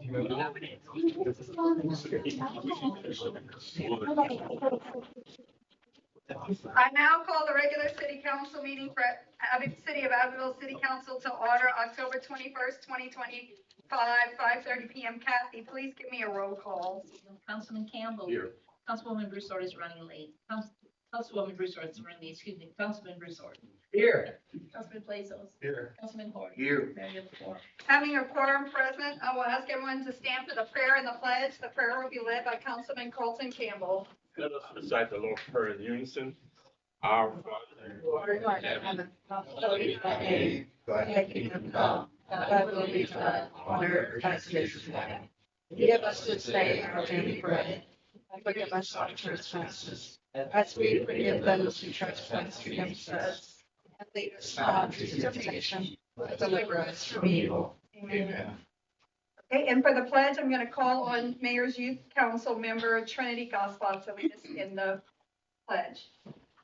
I now call the regular city council meeting for City of Abbeville City Council to order October 21st, 2025, 5:30 p.m. Kathy, please give me a roll call. Councilman Campbell. Here. Councilwoman Broussard is running late. Councilwoman Broussard is running late, excuse me. Councilman Broussard. Here. Councilman Blazos. Here. Councilman Hardy. Here. Mayor LaFleur. Having a quorum present, I will ask everyone to stand for the prayer and the pledge. The prayer will be led by Councilman Colton Campbell. Let us recite the Lord's Prayer in unison. Our Father, who art in heaven, hallowed be thy name. Thy kingdom come, thy will be done on earth as it is in heaven. Give us this day our daily bread, and forgive us our trespasses, as we forgive those who trespass against us. And lead us not into temptation, but deliver us from evil. Amen. Okay, and for the pledge, I'm going to call on Mayor's Youth Council member Trinity Gospel to lead us in the pledge.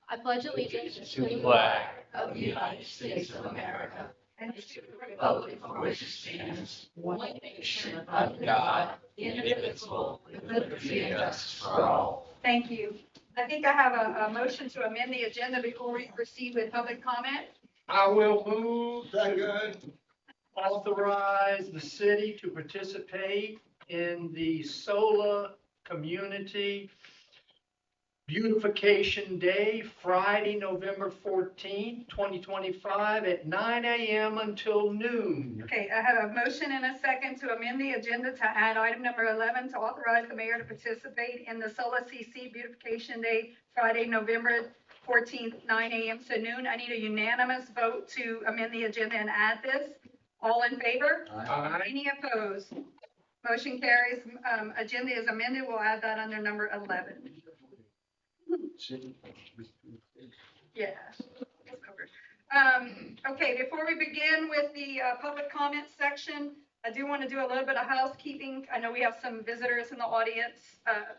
I pledge allegiance To the flag of the United States of America, And and to the republic for which it stands, one nation under God, indivisible, with liberty and justice for all. thank you. I think I have a motion to amend the agenda before we proceed with public comment. I will move. Second. Authorize the city to participate in the SOLA Community Beautification Day, Friday, November 14th, 2025 at 9 a.m. until noon. Okay, I have a motion and a second to amend the agenda to add item number 11 to authorize the mayor to participate in the SOLA CC Beautification Day, Friday, November 14th, 9 a.m. to noon. I need a unanimous vote to amend the agenda and add this. All in favor? Aye. Any opposed? Motion carries. Agenda is amended. We'll add that under number 11. Yeah. Okay, before we begin with the public comment section, I do want to do a little bit of housekeeping. I know we have some visitors in the audience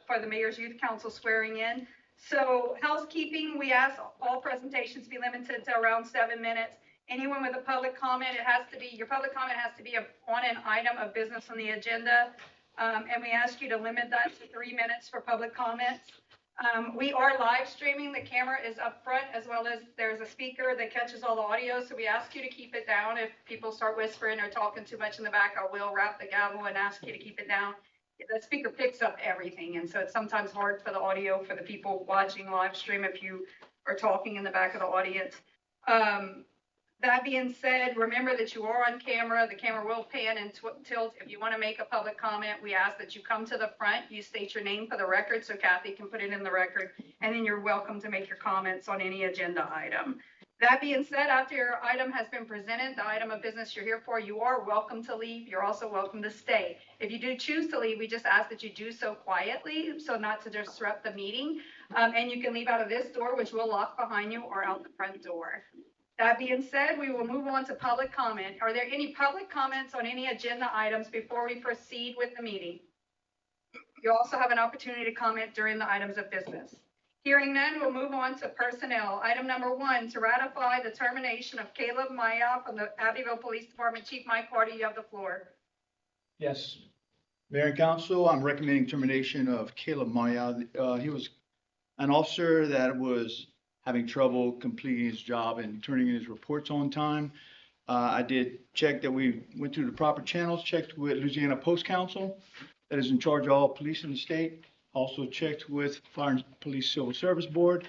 for the Mayor's Youth Council swearing in. So housekeeping, we ask all presentations be limited to around 7 minutes. Anyone with a public comment, your public comment has to be on an item of business on the agenda. And we ask you to limit that to 3 minutes for public comments. We are live streaming. The camera is up front, as well as there's a speaker that catches all the audio. So we ask you to keep it down. If people start whispering or talking too much in the back, I will wrap the gavel and ask you to keep it down. The speaker picks up everything. And so it's sometimes hard for the audio for the people watching live stream if you are talking in the back of the audience. That being said, remember that you are on camera. The camera will pan and tilt. If you want to make a public comment, we ask that you come to the front. You state your name for the record so Kathy can put it in the record. And then you're welcome to make your comments on any agenda item. That being said, after your item has been presented, the item of business you're here for, you are welcome to leave. You're also welcome to stay. If you do choose to leave, we just ask that you do so quietly, so not to disrupt the meeting. And you can leave out of this door, which will lock behind you, or out the front door. That being said, we will move on to public comment. Are there any public comments on any agenda items before we proceed with the meeting? You also have an opportunity to comment during the items of business. Hearing none, we'll move on to personnel. Item number 1, to ratify the termination of Caleb Maya from the Abbeville Police Department. Chief Mike Hardy, you have the floor. Yes. Mayor and Council, I'm recommending termination of Caleb Maya. He was an officer that was having trouble completing his job and turning in his reports on time. I did check that we went through the proper channels, checked with Louisiana Post Council that is in charge of all police in the state. Also checked with Fire and Police Civil Service Board,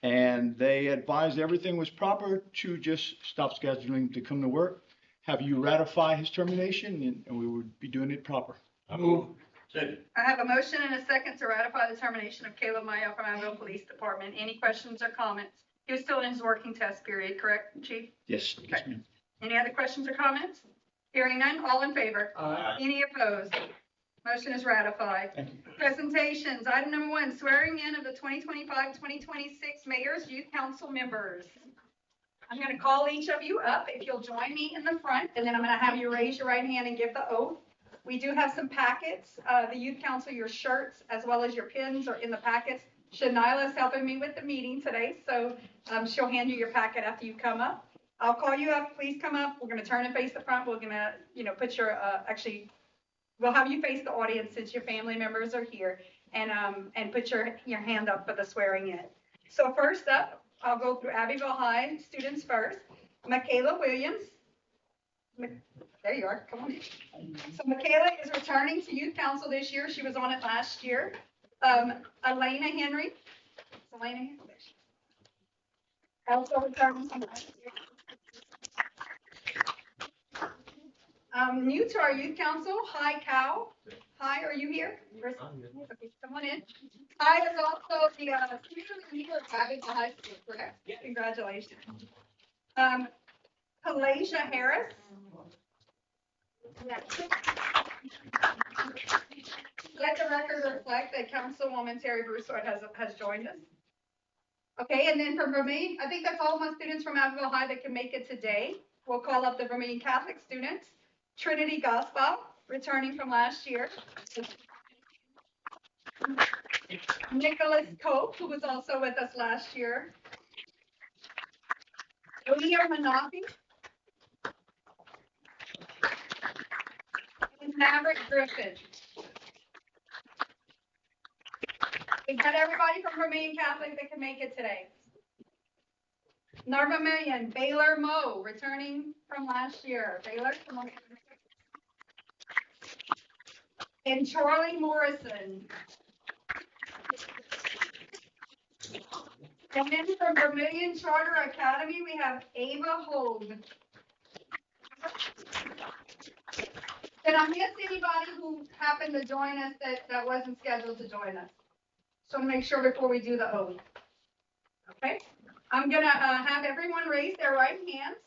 and they advised everything was proper to just stop scheduling to come to work, have you ratify his termination, and we would be doing it proper. I move. Second. I have a motion and a second to ratify the termination of Caleb Maya from Abbeville Police Department. Any questions or comments? He was still in his working test period, correct, Chief? Yes, yes, ma'am. Any other questions or comments? Hearing none, all in favor? Aye. Any opposed? Motion is ratified. Thank you. Presentations. Item number 1, swearing in of the 2025-2026 Mayor's Youth Council members. I'm going to call each of you up if you'll join me in the front, and then I'm going to have you raise your right hand and give the oath. We do have some packets. The Youth Council, your shirts, as well as your pins are in the packets. Shanila's helping me with the meeting today, so she'll hand you your packet after you come up. I'll call you up. Please come up. We're going to turn and face the front. We're going to, put your, actually, we'll have you face the audience since your family members are here and put your hand up for the swearing in. So first up, I'll go through Abbeville High students first. Michaela Williams. There you are, come on in. So Michaela is returning to youth council this year. She was on it last year. Elena Henry. Is Elena here? Also returning from last year. New to our youth council, Hi Cow. Hi, are you here? Okay, come on in. Hi is also the student leader of Abbeville High School, correct? Yeah. Congratulations. Kalasia Harris. Let the record reflect that Councilwoman Terry Broussard has joined us. Okay, and then from Vermillion, I think that's all my students from Abbeville High that can make it today. We'll call up the Vermillion Catholic students. Trinity Gospel, returning from last year. Nicholas Cope, who was also with us last year. Leo Manafi. And Maverick Griffin. We've got everybody from Vermillion Catholic that can make it today. Vermillion, Baylor Moe, returning from last year. Baylor, come on. And Charlie Morrison. And then from Vermillion Charter Academy, we have Ava Hogue. Did I miss anybody who happened to join us that wasn't scheduled to join us? So make sure before we do the oath. Okay, I'm gonna have everyone raise their right hands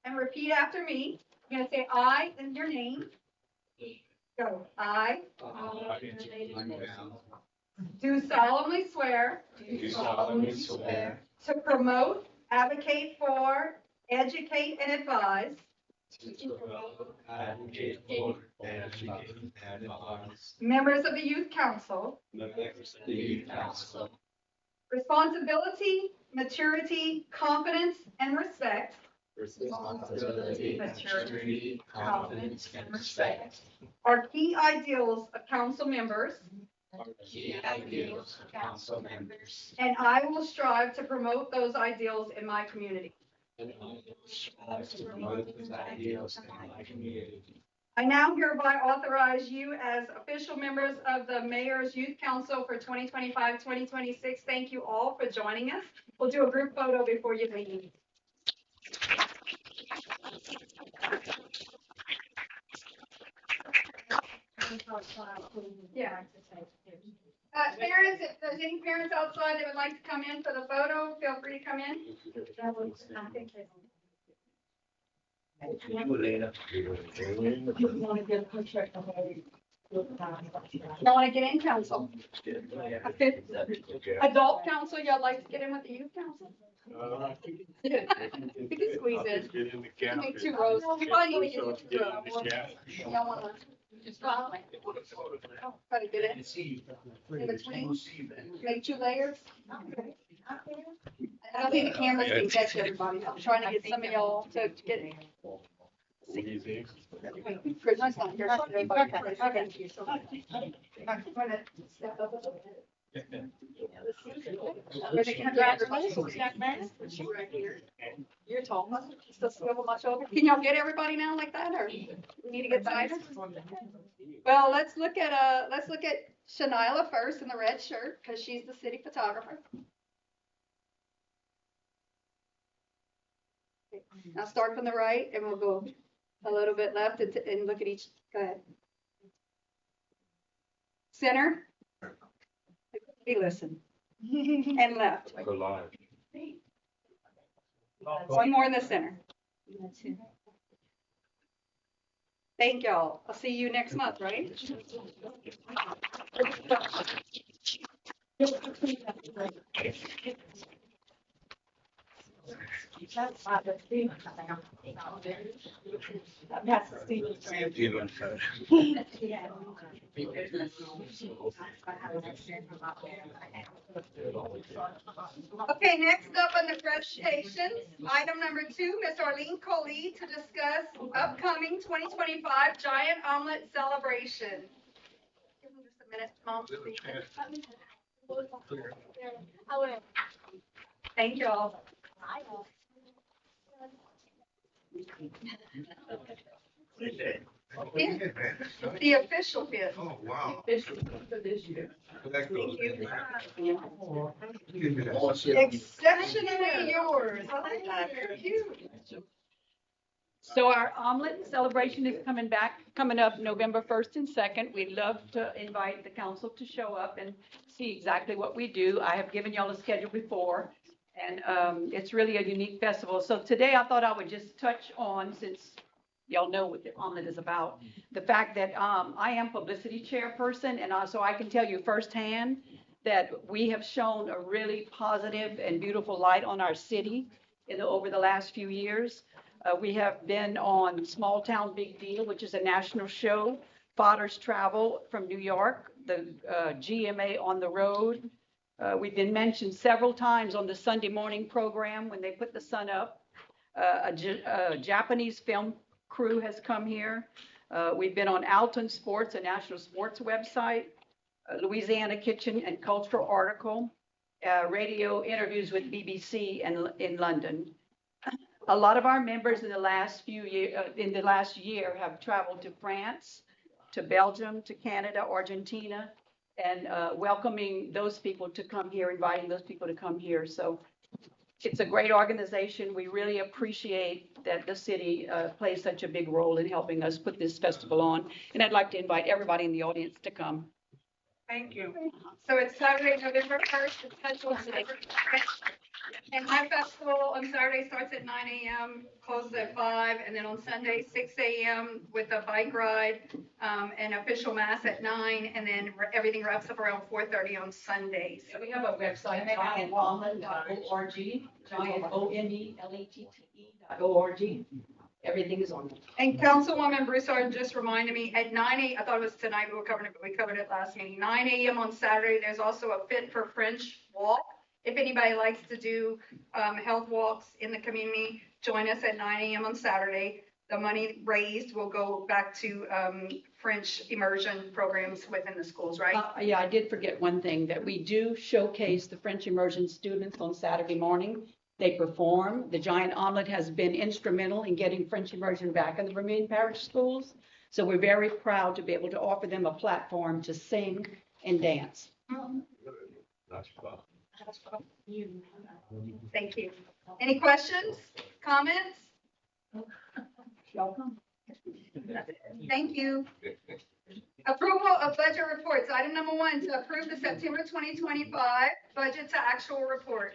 and repeat after me. I'm gonna say I and your name. Go. I do solemnly swear to promote, advocate for, educate, and advise members of the Youth Council. Responsibility, maturity, confidence, and respect. Maturity, confidence, and respect are key ideals of council members. And I will strive to promote those ideals in my community. I now hereby authorize you as official members of the Mayor's Youth Council for 2025-2026. Thank you all for joining us. We'll do a group photo before you leave. Yeah. Parents, if there's any parents outside that would like to come in for the photo, feel free to come in. Y'all want to get in, council? Adult council, y'all like to get in with the youth council? You can squeeze in. Make 2 rows. We probably need to get 2 rows. Y'all want to just try to get in between. Make 2 layers. I don't think the cameras can catch everybody. I'm trying to get some of y'all to get in. Chris, nice not here. Okay. You're tall. Still swivel my shoulder. Can y'all get everybody now like that, or we need to get tighter? Well, let's look at Shanila first in the red shirt because she's the city photographer. Now start from the right, and we'll go a little bit left and look at each. Go ahead. Center. Be listen. And left. One more in the center. Thank y'all. I'll see you next month, right? Okay, next up on the presentations, item number 2, Ms. Arlene Coley to discuss upcoming 2025 Giant Omelet Celebration. Give them just a minute, Mom. Thank you all. The official bid. Oh, wow. For this year. Thank you. Oh, Exceptionally yours. I like that. Very cute. So our omelet celebration is coming up November 1st and 2nd. We'd love to invite the council to show up and see exactly what we do. I have given y'all a schedule before, and it's really a unique festival. So today I thought I would just touch on, since y'all know what the omelet is about, the fact that I am publicity chairperson, and so I can tell you firsthand that we have shown a really positive and beautiful light on our city over the last few years. We have been on Small Town Big Deal, which is a national show, Father's Travel from New York, the GMA on the Road. We've been mentioned several times on the Sunday morning program when they put the sun up. A Japanese film crew has come here. We've been on Alton Sports, a national sports website, Louisiana Kitchen and Cultural Article, radio interviews with BBC in London. A lot of our members in the last year have traveled to France, to Belgium, to Canada, Argentina, and welcoming those people to come here, inviting those people to come here. So it's a great organization. We really appreciate that the city plays such a big role in helping us put this festival on. And I'd like to invite everybody in the audience to come. Thank you. So it's Saturday, November 1st. It's scheduled today. And my festival on Saturday starts at 9 a.m., closes at 5, and then on Sunday, 6 a.m. with a bike ride, and official mass at 9, and then everything wraps up around 4:30 on Sundays. So we have a website, giantomelet.org, GiantOmelet.org. Everything is on it. And Councilwoman Broussard just reminded me, at 9 a.m., I thought it was tonight we were covering it, but we covered it last meeting. 9 a.m. on Saturday, there's also a Fit for French walk. If anybody likes to do health walks in the community, join us at 9 a.m. on Saturday. The money raised will go back to French immersion programs within the schools, right? Yeah, I did forget one thing, that we do showcase the French immersion students on Saturday morning. They perform. The Giant Omelet has been instrumental in getting French immersion back in the Vermilion Parish schools. So we're very proud to be able to offer them a platform to sing and dance. That's fun. Thank you. Any questions, comments? Welcome. Thank you. Approval of budget reports. Item number 1, to approve the September 2025 budget to actual report.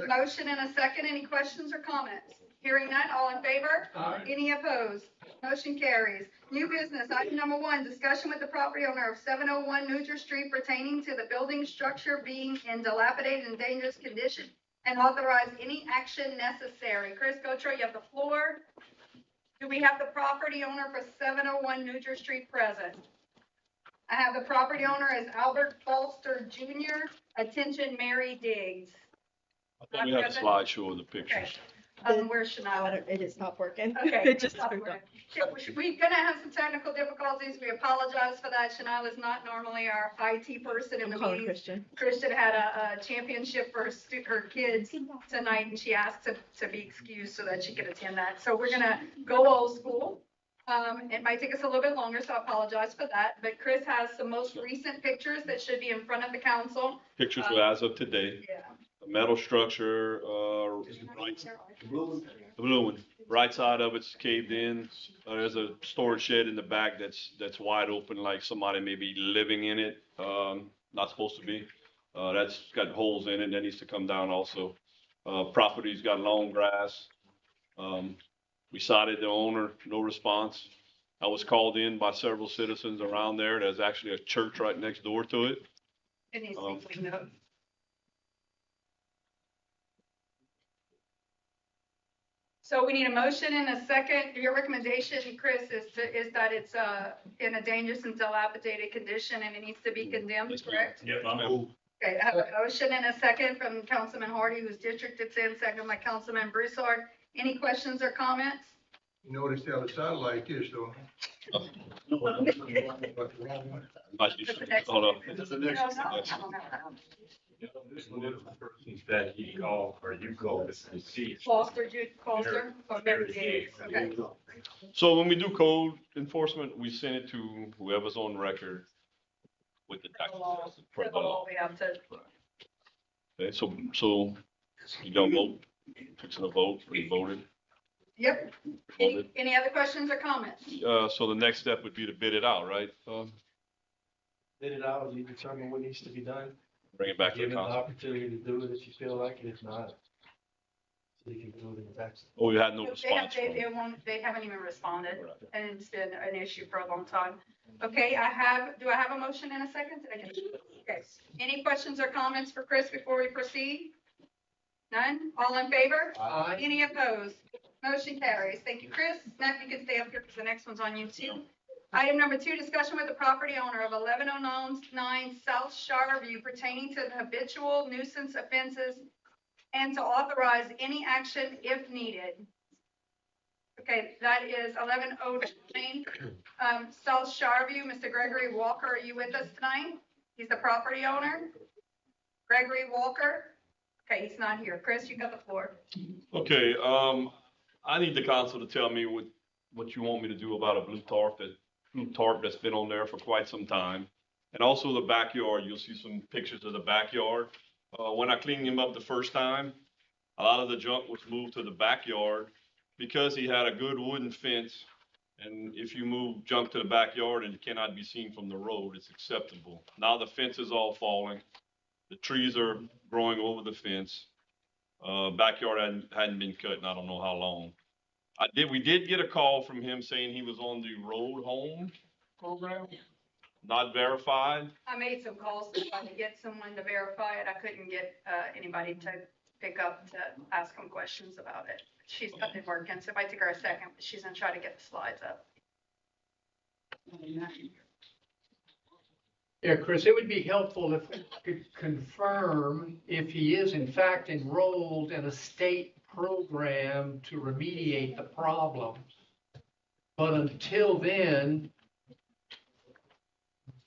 Motion and a second. Any questions or comments? Hearing none, all in favor? Aye. Any opposed? Motion carries. New business. Item number 1, discussion with the property owner of 701 Nugent Street pertaining to the building structure being in dilapidated and dangerous condition, and authorize any action necessary. Chris Gotro, you have the floor. Do we have the property owner for 701 Nugent Street present? I have the property owner as Albert Foster Jr. Attention, Mary Diggs. I thought we had a slideshow of the pictures. Where's Shania? It just stopped working. Okay. It just stop turned working. off. We're gonna have some technical difficulties. We apologize for that. Shania is not normally our IT person in the I'm calling meeting. Christian. Christian had a championship for her kids tonight, and she asked to be excused so that she could attend that. So we're gonna go old school. It might take us a little bit longer, so I apologize for that. But Chris has some most recent pictures that should be in front of the council. Pictures were as of today. Yeah. The metal structure, right, the blue one, right side of it's caved in. There's a storage shed in the back that's wide open, like somebody may be living in it. Not supposed to be. That's got holes in it. That needs to come down also. Property's got long grass. We cited the owner, no response. I was called in by several citizens around there. There's actually a church right next door to it. It needs to be cleaned up. So we need a motion and a second. Your recommendation, Chris, is that it's in a dangerous and dilapidated condition and it needs to be condemned, correct? Yep, I'm in. Okay, I have a motion and a second from Councilman Hardy, whose district it's in, second by Councilman Broussard. Any questions or comments? You notice how the satellite is though. Might be- Hold on. That's the No, next. no, no, no, no. This one is the persons that he called or you called this deceased. Foster, Jude Foster, or Mary Diggs, okay. So when we do code enforcement, we send it to whoever's on record with the tax. For the law, we have to, Okay, so you don't vote, fixing a vote, we voted. yep. Any other questions or comments? So the next step would be to bid it out, right? Bid it out, you determine what needs to be done, Bring it back to give the them the council. opportunity to do it if you feel like it, if not. So you can do it in the tax. Oh, we had no They response. from them. they haven't even responded, and it's been an issue for a long time. Okay, do I have a motion in a second? Did I get it? Okay, any questions or comments for Chris before we proceed? None? All in favor? Aye. Any opposed? Motion carries. Thank you, Chris. Matt, you can stay up here because the next one's on you too. Item number 2, discussion with the property owner of 1109 South Shoreview pertaining to the habitual nuisance offenses and to authorize any action if needed. Okay, that is 1109 South Shoreview. Mr. Gregory Walker, are you with us tonight? He's the property owner. Gregory Walker? Okay, he's not here. Chris, you got the floor. Okay, I need the council to tell me what you want me to do about a blue tarp that's been on there for quite some time. And also the backyard, you'll see some pictures of the backyard. When I cleaned him up the first time, a lot of the junk was moved to the backyard because he had a good wooden fence. And if you move junk to the backyard and it cannot be seen from the road, it's acceptable. Now the fence is all falling. The trees are growing over the fence. Backyard hadn't been cut in I don't know how long. We did get a call from him saying he was on the road home program, not verified. I made some calls to try to get someone to verify it. I couldn't get anybody to pick up to ask them questions about it. She's been working, so it might take her a second, but she's gonna try to get the slides up. Yeah, Chris, it would be helpful if we could confirm if he is in fact enrolled in a state program to remediate the problem. But until then,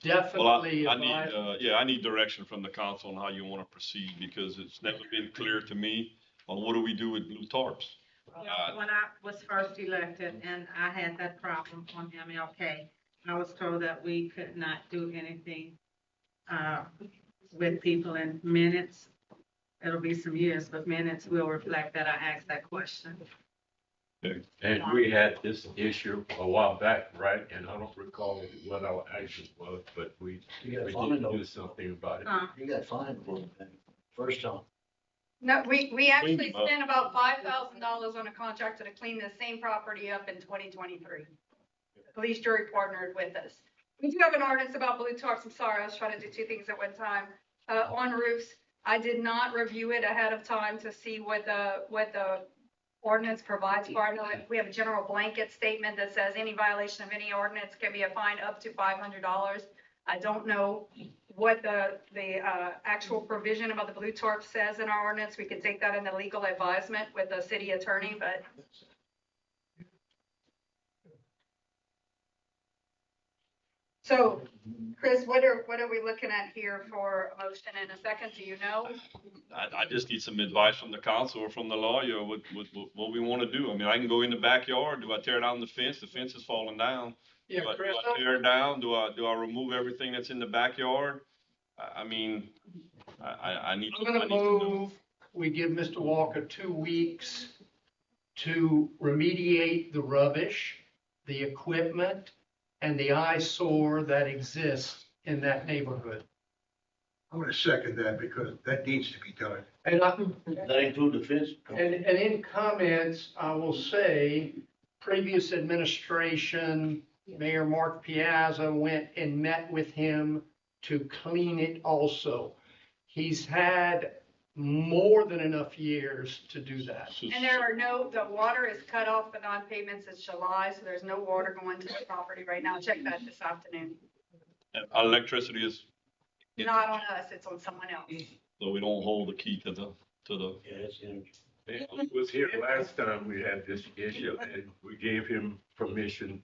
Well, definitely. I need direction from the council on how you want to proceed because it's never been clear to me on what do we do with blue tarps. Well, when I was first elected and I had that problem on MLK, I was told that we could not do anything with people in minutes. It'll be some years, but minutes will reflect that I asked that question. And we had this issue a while back, right? And I don't recall what our action was, but we You got did fined do though. something about it. You got fined for it, first time. No, we actually Clean them up. spent about $5,000 on a contractor to clean the same property up in 2023. The police jury partnered with us. We do have an ordinance about blue tarps. I'm sorry, I was trying to do 2 things at one time. On roofs, I did not review it ahead of time to see what the ordinance provides for. I know we have a general blanket statement that says any violation of any ordinance can be a fine up to $500. I don't know what the actual provision about the blue tarp says in our ordinance. We could take that in the legal advisement with the city attorney, but. So, Chris, what are we looking at here for a motion in a second? Do you know? I just need some advice from the council or from the lawyer, what we want to do. I mean, I can go in the backyard. Do I tear down the fence? The fence is falling down. Yeah, Do I Chris, tear it down? Do I remove everything that's in the backyard? I mean, I need I'm to gonna know. move, we give Mr. Walker 2 weeks to remediate the rubbish, the equipment, and the eyesore that exists in that neighborhood. I'm gonna second that because that needs to be done. And That include the fence? And in comments, I will say, previous administration, Mayor Mark Piazza went and met with him to clean it also. He's had more than enough years to do that. And the water is cut off for non-payments since July, so there's no water going to the property right now. Check that this afternoon. And our electricity is, Not on us, it's on someone else. so we don't hold the key to the, Yeah, it's in. He was here last time we had this issue, and we gave him permission,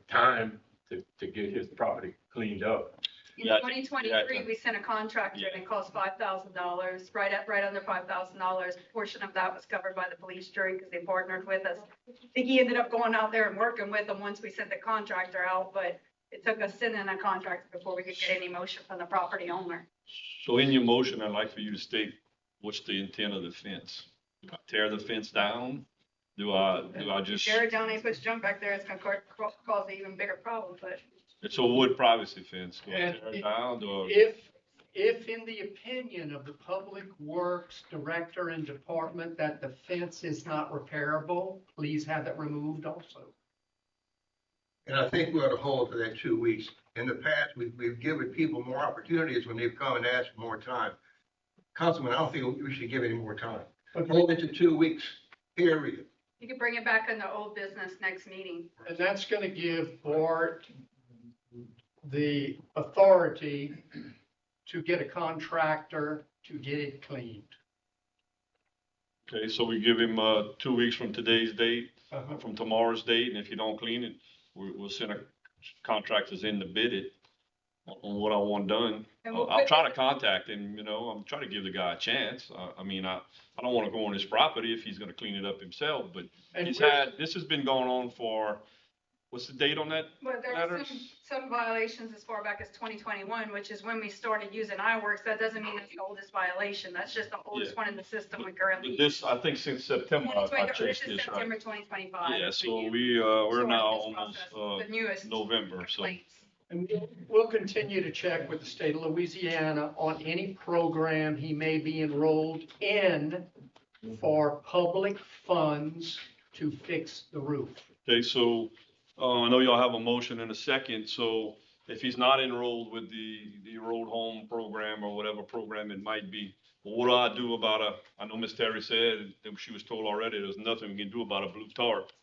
time to get his property cleaned up. In Yeah, 2023, we sent a contractor and it cost $5,000, right under $5,000. A portion of that was covered by the police jury because they partnered with us. I think he ended up going out there and working with them once we sent the contractor out, but it took us sending a contractor before we could get any motion from the property owner. So in your motion, I'd like for you to state what's the intent of the fence? Do I tear the fence down? Do I just, Tear it down and puts junk back there, it's gonna cause an even bigger problem, but it's a wood privacy fence. Do I And tear it down? Do I? If in the opinion of the Public Works Director and Department that the fence is not repairable, please have it removed also. And I think we ought to hold for that 2 weeks. In the past, we've given people more opportunities when they've come and asked for more time. Councilman, I don't think we should give any more time. Hold it to 2 weeks, period. you could bring it back in the old business next meeting. And that's gonna give Bart the authority to get a contractor to get it cleaned. Okay, so we give him, 2 weeks from today's date, from tomorrow's date, and if you don't clean it, we'll send a contractors in to bid it on what I want done. And we'll I'll put- try to contact him, I'm trying to give the guy a chance. I mean, I don't wanna go on his property if he's gonna clean it up himself, but And this has been going on for, what's the date on that? But there Letter? were some violations as far back as 2021, which is when we started using iWorks. That doesn't mean it's the oldest violation. That's just the oldest one in the system we currently But use. this, I think since September, I 2020 changed This is this, right? September 2025. Yeah, That's so when you we're started now this almost, process, the newest November, so. complaints. And we'll continue to check with the state of Louisiana on any program he may be enrolled in for public funds to fix the roof. Okay, so, I know y'all have a motion in a second, so if he's not enrolled with the road home program or whatever program it might be, what do I do about I know Miss Terry said that she was told already, there's nothing we can do about a blue tarp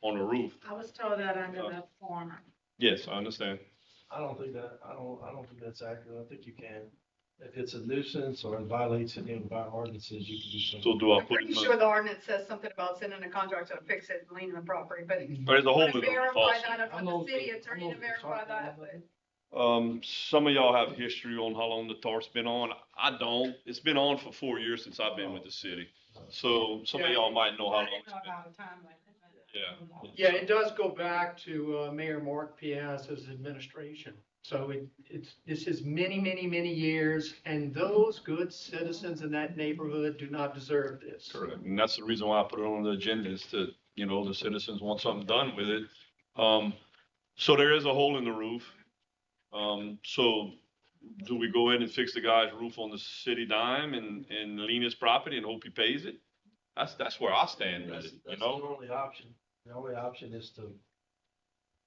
on the roof. I was told that under the former. Yes, I understand. I don't think think that's accurate. I think you can. If it's a nuisance or it violates any of our ordinances, you can do So something. do I I'm put pretty him, sure the ordinance says something about sending a contractor to fix it and leaning the property, but there's a hole to in the roof verify also. that from the city attorney to verify that, but. Some of y'all have history on how long the tarp's been on. I don't. It's been on for 4 years since I've been with the city. So some of y'all might know how I long didn't it's know been. about a timeline. Yeah. Yeah, it does go back to Mayor Mark Piazza's administration. So this is many, many, many years, and those good citizens in that neighborhood do not deserve this. Correct. And that's the reason why I put it on the agenda is to, the citizens want something done with it. So there is a hole in the roof. So do we go ahead and fix the guy's roof on the city dime and lean his property and hope he pays it? That's where I stand with it, That's the only option. The only option is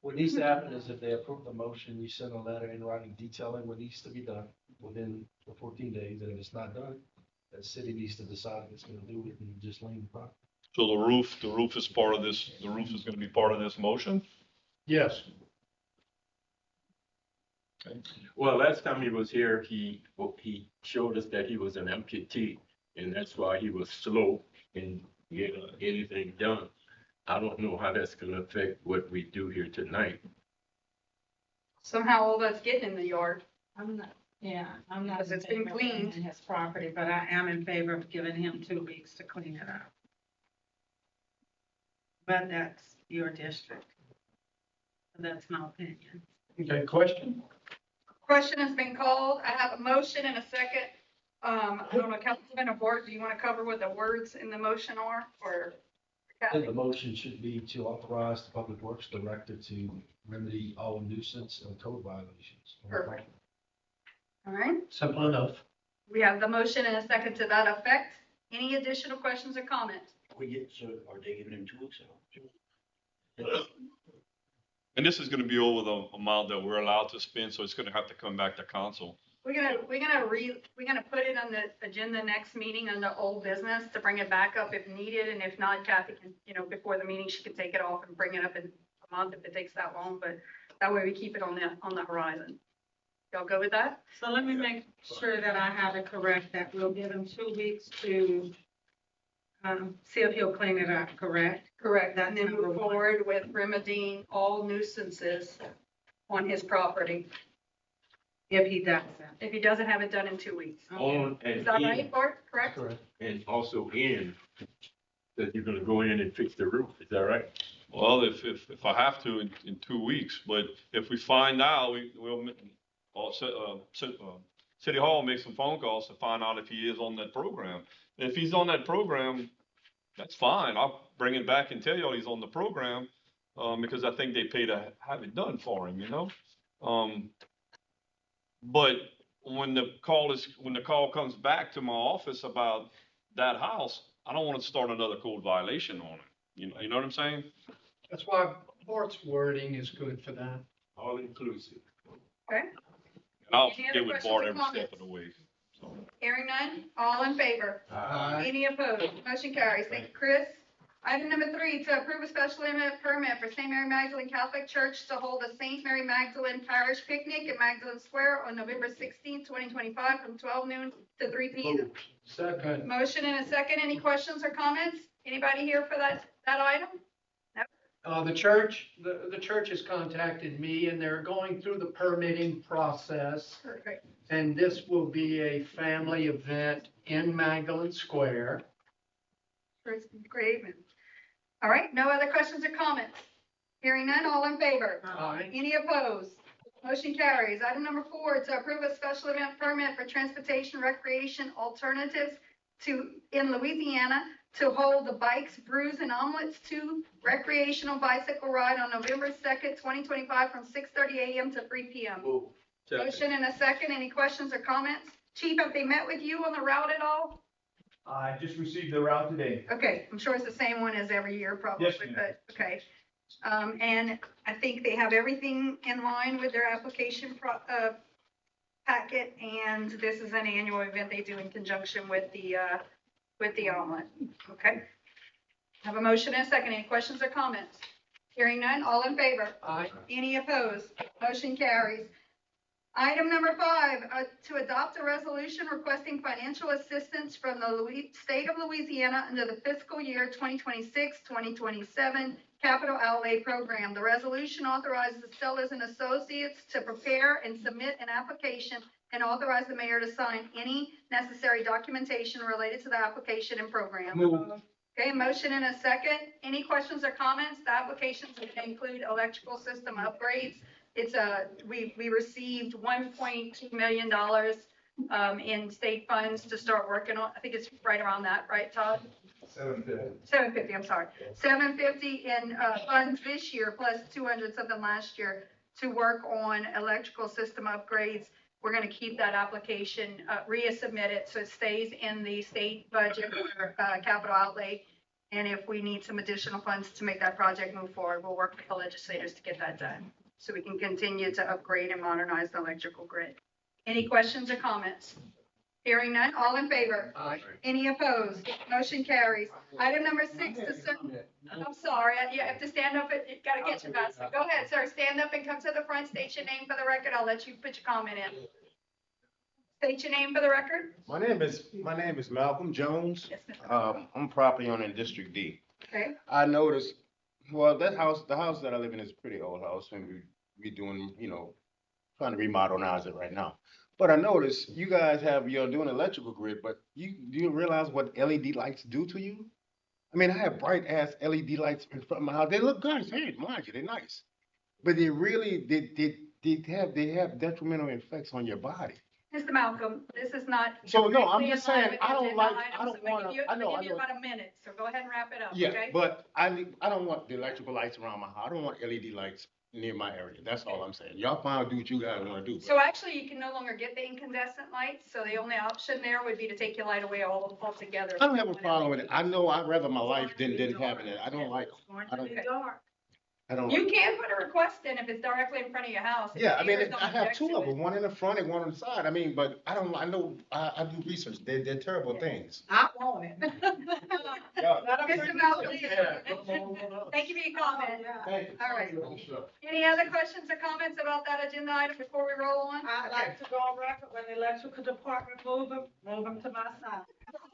what needs to happen is if they approve the motion, you send a letter in writing detailing what needs to be done within the 14 days. And if it's not done, the city needs to decide if it's gonna do it and just lean the property. So the roof is part of this, the roof is gonna be part of this motion? Yes. Well, last time he was here, he showed us that he was an amputee, and that's why he was slow in getting anything done. I don't know how that's gonna affect what we do here tonight. Somehow all that's getting in the yard. I'm not Because in it's been favor of cleaned. cleaning his property, but I am in favor of giving him 2 weeks to clean it up. But that's your district. That's my opinion. Okay, question? Question has been called. I have a motion and a second. I don't know, Councilman or Board, do you want to cover what the words in the motion are, or? I think the motion should be to authorize the Public Works Director to remedy all nuisance and code violations. Perfect. All right, Simple enough. we have the motion and a second to that effect. Any additional questions or comments? So are they giving him 2 weeks? And this is gonna be over the amount that we're allowed to spend, so it's gonna have to come back to council. We're gonna put it on the agenda next meeting under old business to bring it back up if needed, and if not, Kathy can, before the meeting, she can take it off and bring it up in a month if it takes that long, but that way we keep it on the horizon. Y'all go with that? So let me make sure that I have it correct, that we'll give him 2 weeks to see if he'll clean it up, correct? Correct. That's And then number move one. forward with remedying all nuisances on his property, If he does that. if he doesn't have it done in 2 weeks. On Is and that in, right, Bart? Correct? Correct. and also in, that you're gonna go in and fix the roof, is that right? Well, if I have to in 2 weeks, but if we find out, we'll, City Hall make some phone calls to find out if he is on that program. If he's on that program, that's fine. I'll bring it back and tell y'all he's on the program, because I think they pay to have it done for him, you know? But when the call comes back to my office about that house, I don't want to start another code violation on it. You know what I'm saying? That's why Bart's wording is good for that. All inclusive. Okay. And I'll Any other get with questions Bart or every step comments? of the way. So. Hearing none, all in favor? Aye. Any opposed? Motion carries. Thank you, Chris. Item number 3, to approve a special event permit for St. Mary Magdalene Catholic Church to hold a St. Mary Magdalene Parish Picnic at Magdalene Square on November 16th, 2025, from 12 noon to 3 p.m. Second. Motion and a second. Any questions or comments? Anybody here for that item? The church has contacted me and they're going through the permitting process. Perfect. And this will be a family event in Magdalene Square. Great. All right, no other questions or comments? Hearing none, all in favor? Aye. Any opposed? Motion carries. Item number 4, to approve a special event permit for transportation recreation alternatives in Louisiana to hold the Bikes, Brews, and Omelets 2 recreational bicycle ride on November 2nd, 2025, from 6:30 a.m. to 3 p.m. Motion and a second. Any questions or comments? Chief, have they met with you on the route at all? I just received the route today. Okay, I'm sure it's the same one as every year probably, Yes, ma'am. but, okay. And I think they have everything in line with their application packet, and this is an annual event they do in conjunction with the omelet. Okay. Have a motion and a second. Any questions or comments? Hearing none, all in favor? Aye. Any opposed? Motion carries. Item number 5, to adopt a resolution requesting financial assistance from the state of Louisiana under the fiscal year 2026-2027 capital outlay program. The resolution authorizes Sellers and Associates to prepare and submit an application and authorize the mayor to sign any necessary documentation related to the application and program. Okay, motion and a second. Any questions or comments? The applications include electrical system upgrades. We received $1.2 million in state funds to start working on. I think it's right around that, right, Todd? 750, I'm sorry. 750 in funds this year, plus 200 something last year to work on electrical system upgrades. We're going to keep that application, resubmit it so it stays in the state budget for capital outlay. And if we need some additional funds to make that project move forward, we'll work with the legislators to get that done, so we can continue to upgrade and modernize the electrical grid. Any questions or comments? Hearing none, all in favor? Aye. Any opposed? Motion carries. Item number 6, I'm sorry, you have to stand up, you gotta get your best. Go ahead, sir, stand up and come to the front, state your name for the record, I'll let you put your comment in. State your name for the record. My name is Malcolm Jones. Yes, Mr. I'm property owner in District D. Okay, I noticed, well, the house that I live in is a pretty old house and we doing, trying to remodernize it right now. But I noticed you guys you're doing electrical grid, but do you realize what LED lights do to you? I mean, I have bright ass LED lights in front of my house. They look good. Hey, mind you, they're nice. But they have detrimental effects on your body. Mr. Malcolm, this is not. So, no, I'm directly just in line saying, with the I don't agenda like- item, I don't so we wanna- give you- I know, we I give you know. about a minute, so go ahead and wrap it up, Yeah, okay? but I don't want the electrical lights around my house. I don't want LED lights near my area. That's all I'm saying. Y'all fine, do what you guys want to do. So actually, you can no longer get the incandescent lights, so the only option there would be to take your light away altogether. I don't have a problem with it. I know I'd rather my life than having it. I don't like them. It's going I don't- to be dark. I don't You like. can put a request in if it's directly in front of your house. If Yeah, I mean, neighbors don't I have object two to of it. them, one in the front and one on the side. I mean, but I know, I do research. They're terrible things. I want it. Mr. Malcolm, Yeah. thank you for your comment. Thank you. All right. Any other questions or comments about that agenda item before we roll on? I'd like to go on record when the electrical department move them to my side.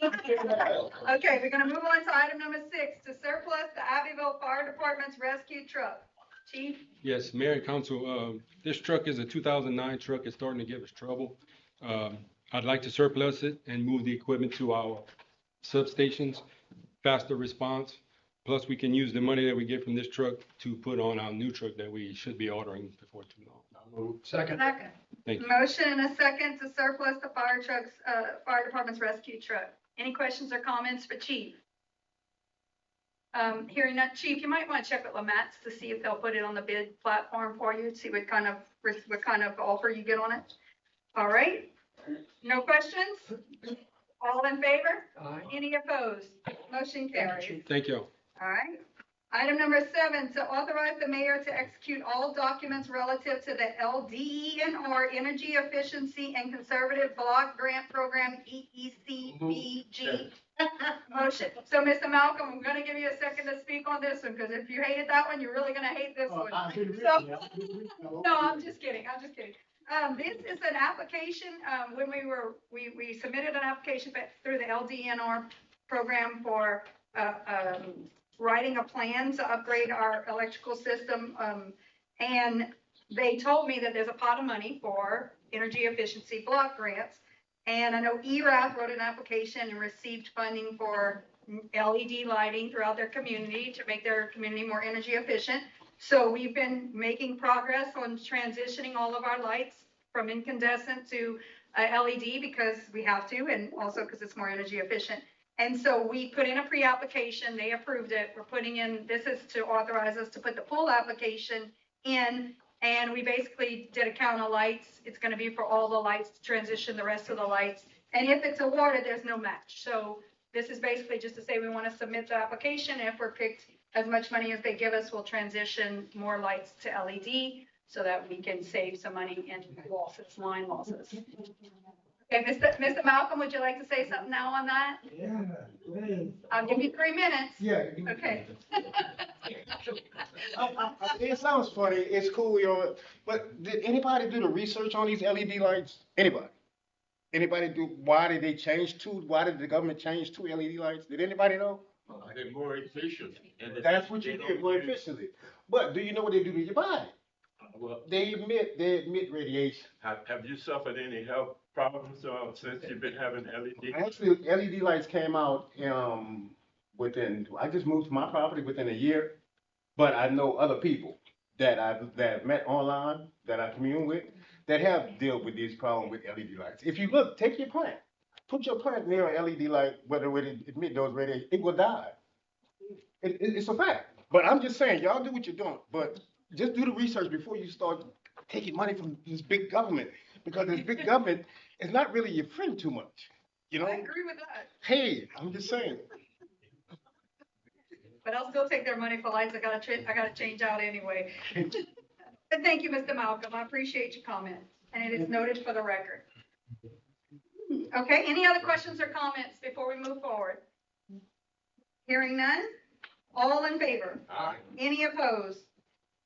Okay, we're gonna move on to item number 6, to surplus the Abbeville Fire Department's rescue truck. Chief? Yes, Mayor and Council, this truck is a 2009 truck. It's starting to give us trouble. I'd like to surplus it and move the equipment to our substations, faster response. Plus, we can use the money that we get from this truck to put on our new truck that we should be ordering before too long. Second. Second. Thank you. Motion and a second to surplus the fire department's rescue truck. Any questions or comments for Chief? Hearing none, Chief, you might want to check with Lamatts to see if they'll put it on the bid platform for you, see what kind of offer you get on it. All right, no questions? All in favor? Aye. Any opposed? Motion carries. Thank you. All right. Item number 7, to authorize the mayor to execute all documents relative to the LDENR Energy Efficiency and Conservative Block Grant Program, EECBG. Motion. So, Mr. Malcolm, I'm gonna give you a second to speak on this one, because if you hated that one, you're really gonna hate this one. So, no, I'm just kidding. This is an application, when we submitted an application through the LDNR program for, writing a plan to upgrade our electrical system. And they told me that there's a pot of money for energy efficiency block grants. And I know ERAF wrote an application and received funding for LED lighting throughout their community to make their community more energy efficient. So we've been making progress on transitioning all of our lights from incandescent to LED, because we have to, and also because it's more energy efficient. And so we put in a pre-application, they approved it. We're putting in, this is to authorize us to put the full application in, and we basically did a count of lights. It's gonna be for all the lights to transition the rest of the lights. And if it's awarded, there's no match. So this is basically just to say we wanna submit the application. If we're picked as much money as they give us, we'll transition more lights to LED so that we can save some money in losses, line losses. Okay, Mr. Malcolm, would you like to say something now on that? Yeah, please. I'll give you 3 minutes. Yeah. Okay. It sounds funny, it's cool, but did anybody do the research on these LED lights? Anybody? Why did the government change 2 LED lights? Did anybody know? They're more efficient. That's what you did more efficiently. But do you know what they do to your body? Well, They emit radiation. have you suffered any health problems since you've been having LED? Actually, LED lights came out, I just moved to my property within a year, but I know other people that I've met online, that I commune with, that have dealt with this problem with LED lights. If you look, take your plant, put your plant near an LED light, whether it emit those radiation, it will die. It's a fact. But I'm just saying, y'all do what you're doing, but just do the research before you start taking money from this big government, because this big government is not really your friend too much, you know? I agree with that. Hey, I'm just saying. But I'll still take their money for lights. I gotta change out anyway. But thank you, Mr. Malcolm. I appreciate your comment, and it is noted for the record. Okay, any other questions or comments before we move forward? Hearing none? All in favor? Aye. Any opposed?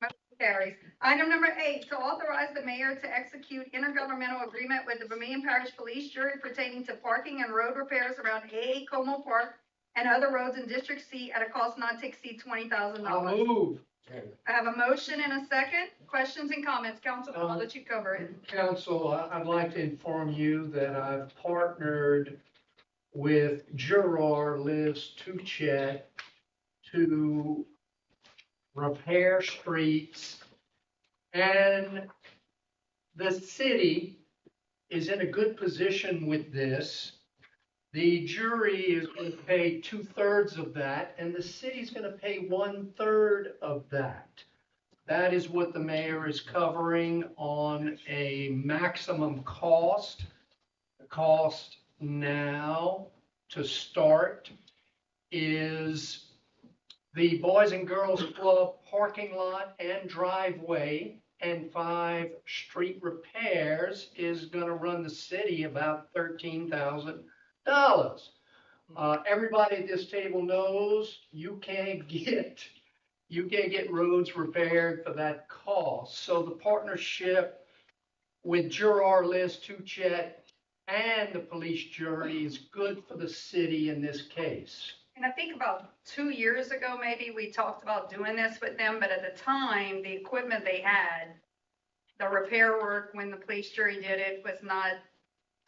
Motion carries. Item number 8, to authorize the mayor to execute intergovernmental agreement with the Vermillion Parish Police Jury pertaining to parking and road repairs around AA Como Park and other roads in District C at a cost not to exceed $20,000. I'll move. I have a motion and a second. Questions and comments? Council, I'll let you cover it. Council, I'd like to inform you that I've partnered with Juror Liz Tuchet to repair streets, and the city is in a good position with this. The jury is going to pay 2/3 of that, and the city's going to pay 1/3 of that. That is what the mayor is covering on a maximum cost. The cost now to start is the Boys and Girls Club parking lot and driveway and 5 street repairs is going to run the city about $13,000. Everybody at this table knows you can't get roads repaired for that cost. So the partnership with Juror Liz Tuchet and the police jury is good for the city in this case. And I think about 2 years ago, maybe, we talked about doing this with them, but at the time, the equipment they had, the repair work when the police jury did it was not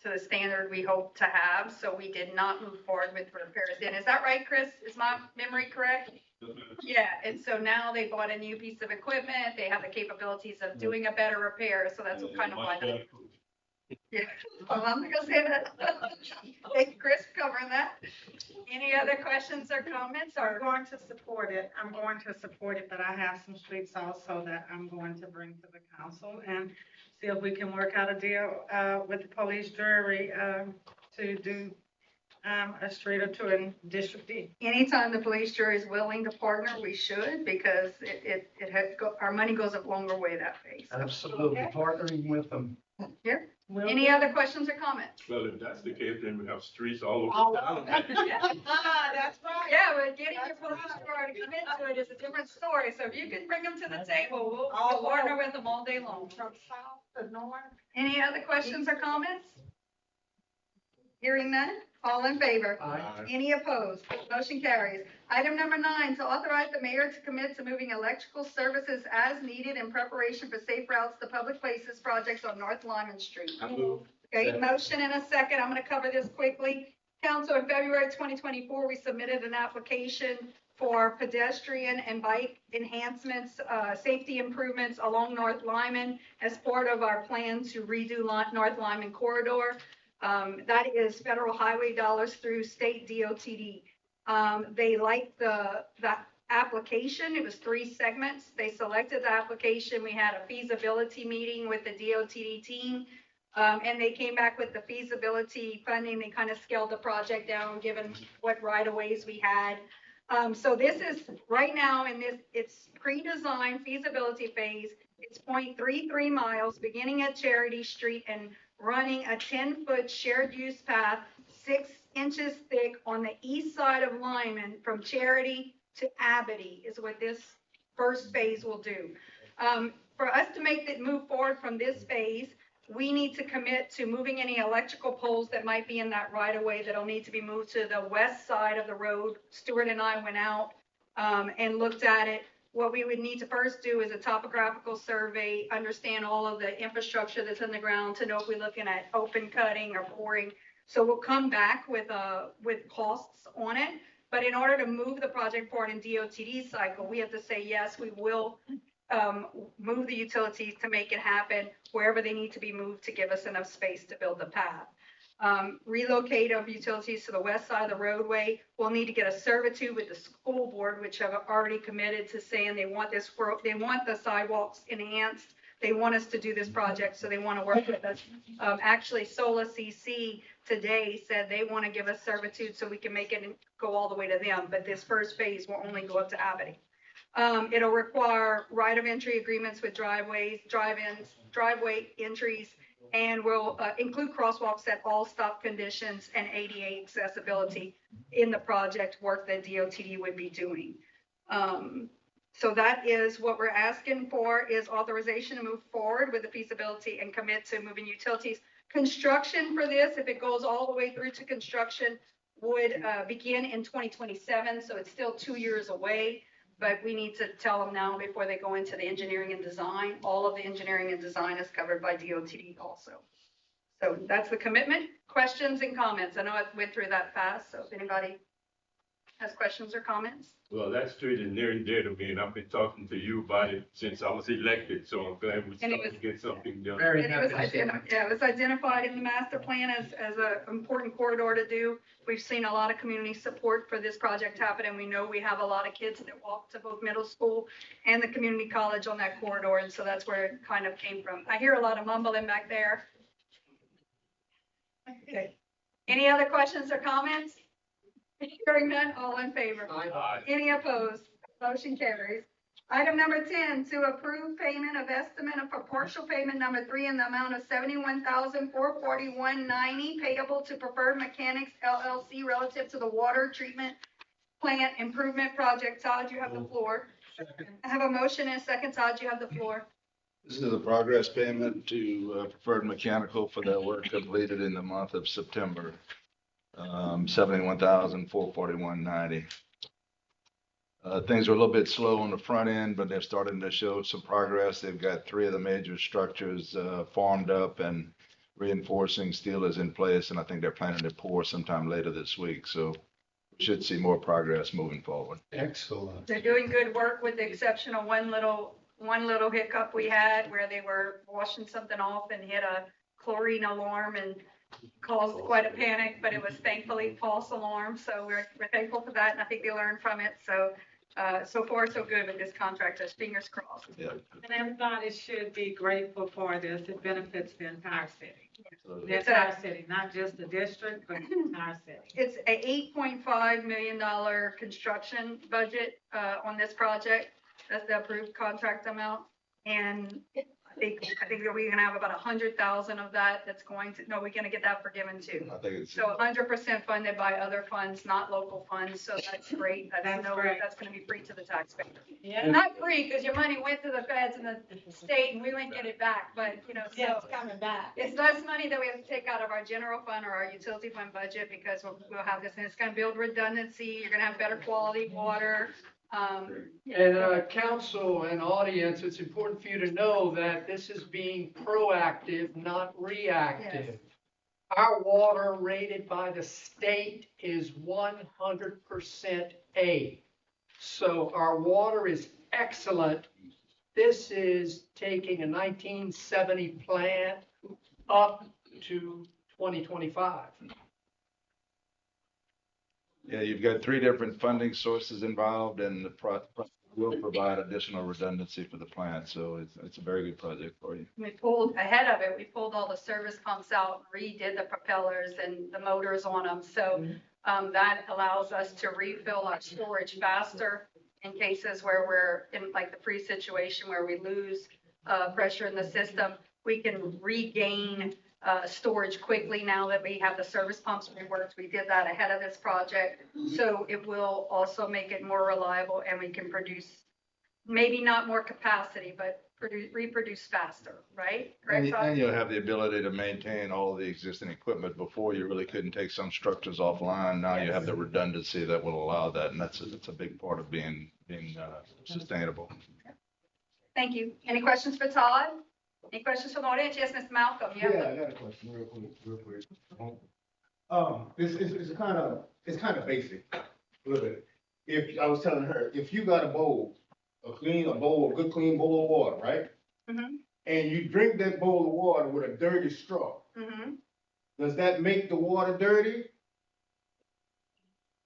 to the standard we hoped to have, so we did not move forward with repairs then. Is that right, Chris? Is my memory correct? Yeah, and so now they bought a new piece of equipment, they have the capabilities of doing a better repair, so that's kind of why. Yeah, well, I'm not gonna say that. Thank you, Chris, for covering that. Any other questions or comments, I'm or? going to support it. I'm going to support it, but I have some streets also that I'm going to bring to the council and see if we can work out a deal, with the police jury, to do, a street or two in District D. Anytime the police jury is willing to partner, we should, because our money goes a longer way that way. So, Absolutely, okay. partnering with them. Any other questions or comments? Well, if that's the case, then we have streets all All over over. town. That's right. Yeah, but getting your police jury to commit to it is a different story, so if you can bring them to the table, we'll partner with them all day long. From south to north. Any other questions or comments? Hearing none, all in favor? Aye. Any opposed? Motion carries. Item number 9, to authorize the mayor to commit to moving electrical services as needed in preparation for safe routes to public places projects on North Lyman Street. Okay, motion and a second. I'm going to cover this quickly. Council, in February 2024, we submitted an application for pedestrian and bike enhancements, safety improvements along North Lyman as part of our plan to redo North Lyman corridor. That is federal highway dollars through state DOTD. They liked the application. It was 3 segments. They selected the application. We had a feasibility meeting with the DOTD team. And they came back with the feasibility funding. They kind of scaled the project down, given what right-of-ways we had. So this is right now in this, it's pre-design feasibility phase. It's 0.33 miles, beginning at Charity Street and running a 10-foot shared use path, 6 inches thick on the east side of Lyman from Charity to Abbeville is what this first phase will do. For us to make it move forward from this phase, we need to commit to moving any electrical poles that might be in that right of way that'll need to be moved to the west side of the road. Stuart and I went out and looked at it. What we would need to first do is a topographical survey, understand all of the infrastructure that's in the ground to know if we're looking at open cutting or boring. So we'll come back with costs on it. But in order to move the project forward in DOTD cycle, we have to say, yes, we will move the utilities to make it happen wherever they need to be moved to give us enough space to build the path. Relocate of utilities to the west side of the roadway. We'll need to get a servitude with the school board, which have already committed to saying they want this work, they want the sidewalks enhanced. They want us to do this project, so they want to work with us. Actually, SOLA CC today said they want to give us servitude so we can make it go all the way to them. But this first phase will only go up to Abbeville. It'll require right of entry agreements with driveways, drive-ins, driveway entries, and will include crosswalks at all stop conditions and ADA accessibility in the project work that DOTD would be doing. So that is what we're asking for, is authorization to move forward with the feasibility and commit to moving utilities. Construction for this, if it goes all the way through to construction, would begin in 2027, so it's still 2 years away. But we need to tell them now before they go into the engineering and design. All of the engineering and design is covered by DOTD also. So that's the commitment. Questions and comments. I know I went through that fast, so if anybody has questions or comments. Well, that street is near and dear to me, and I've been talking to you about it since I was elected, so I'm glad we started to get something done. Very And it happy. was identified in the master plan as an important corridor to do. We've seen a lot of community support for this project happen, and we know we have a lot of kids that walk to both middle school and the community college on that corridor, and so that's where it kind of came from. I hear a lot of mumbling back there. Okay. Any other questions or comments? Hearing none, all in favor? Aye. Any opposed? Motion carries. Item number 10, to approve payment of estimate for partial payment number 3 in the amount of $71,441.90 payable to Preferred Mechanics LLC relative to the water treatment plant improvement project. Todd, you have the floor. I have a motion and a second. Todd, you have the floor. This is a progress payment to Preferred Mechanical for their work completed in the month of September. 71,441.90. Things are a little bit slow on the front end, but they're starting to show some progress. They've got 3 of the major structures formed up and reinforcing steel is in place, and I think they're planning to pour sometime later this week. So we should see more progress moving forward. Excellent. They're doing good work with the exception of one little hiccup we had where they were washing something off and hit a chlorine alarm and caused quite a panic, but it was thankfully false alarm. So we're thankful for that, and I think they learned from it. So so far so good with this contractor. Fingers crossed. Yeah. And everybody should be grateful for this. It benefits the entire city. The It's entire city, not just the district, but the entire city. It's a $8.5 million construction budget on this project. That's the approved contract amount. And I think that we're gonna have about 100,000 of that that's going to, no, we're gonna get that forgiven too. I think it's. So 100% funded by other funds, not local funds, so that's great. That's great. That's gonna be free to the taxpayer. Yeah. Not free, because your money went to the feds and the state and we wouldn't get it back, but so. it's coming back. It's less money that we have to take out of our general fund or our utility fund budget because we'll have this, and it's gonna build redundancy, you're gonna have better quality water. And council and audience, it's important for you to know that this is being proactive, not reactive. Yes. Our water rated by the state is 100% A. So our water is excellent. This is taking a 1970 plant up to 2025. Yeah, you've got 3 different funding sources involved, and the will provide additional redundancy for the plant. So it's a very good project for you. We pulled ahead of it. We pulled all the service pumps out, redid the propellers and the motors on them. So that allows us to refill our storage faster in cases where we're in like the freeze situation where we lose pressure in the system. We can regain storage quickly now that we have the service pumps reworked. We did that ahead of this project. So it will also make it more reliable and we can produce, maybe not more capacity, but reproduce faster, right? And you'll have the ability to maintain all of the existing equipment. Before, you really couldn't take some structures offline. Now you have the redundancy that will allow that, and that's a big part of being sustainable. Thank you. Any questions for Todd? Any questions from the audience? Yes, Mr. Malcolm. Yeah, I got a question real quick. It's kind of basic, a little bit. If I was telling her, if you got a good clean bowl of water, right? Mm-hmm. And you drink that bowl of water with a dirty straw, Mm-hmm. does that make the water dirty?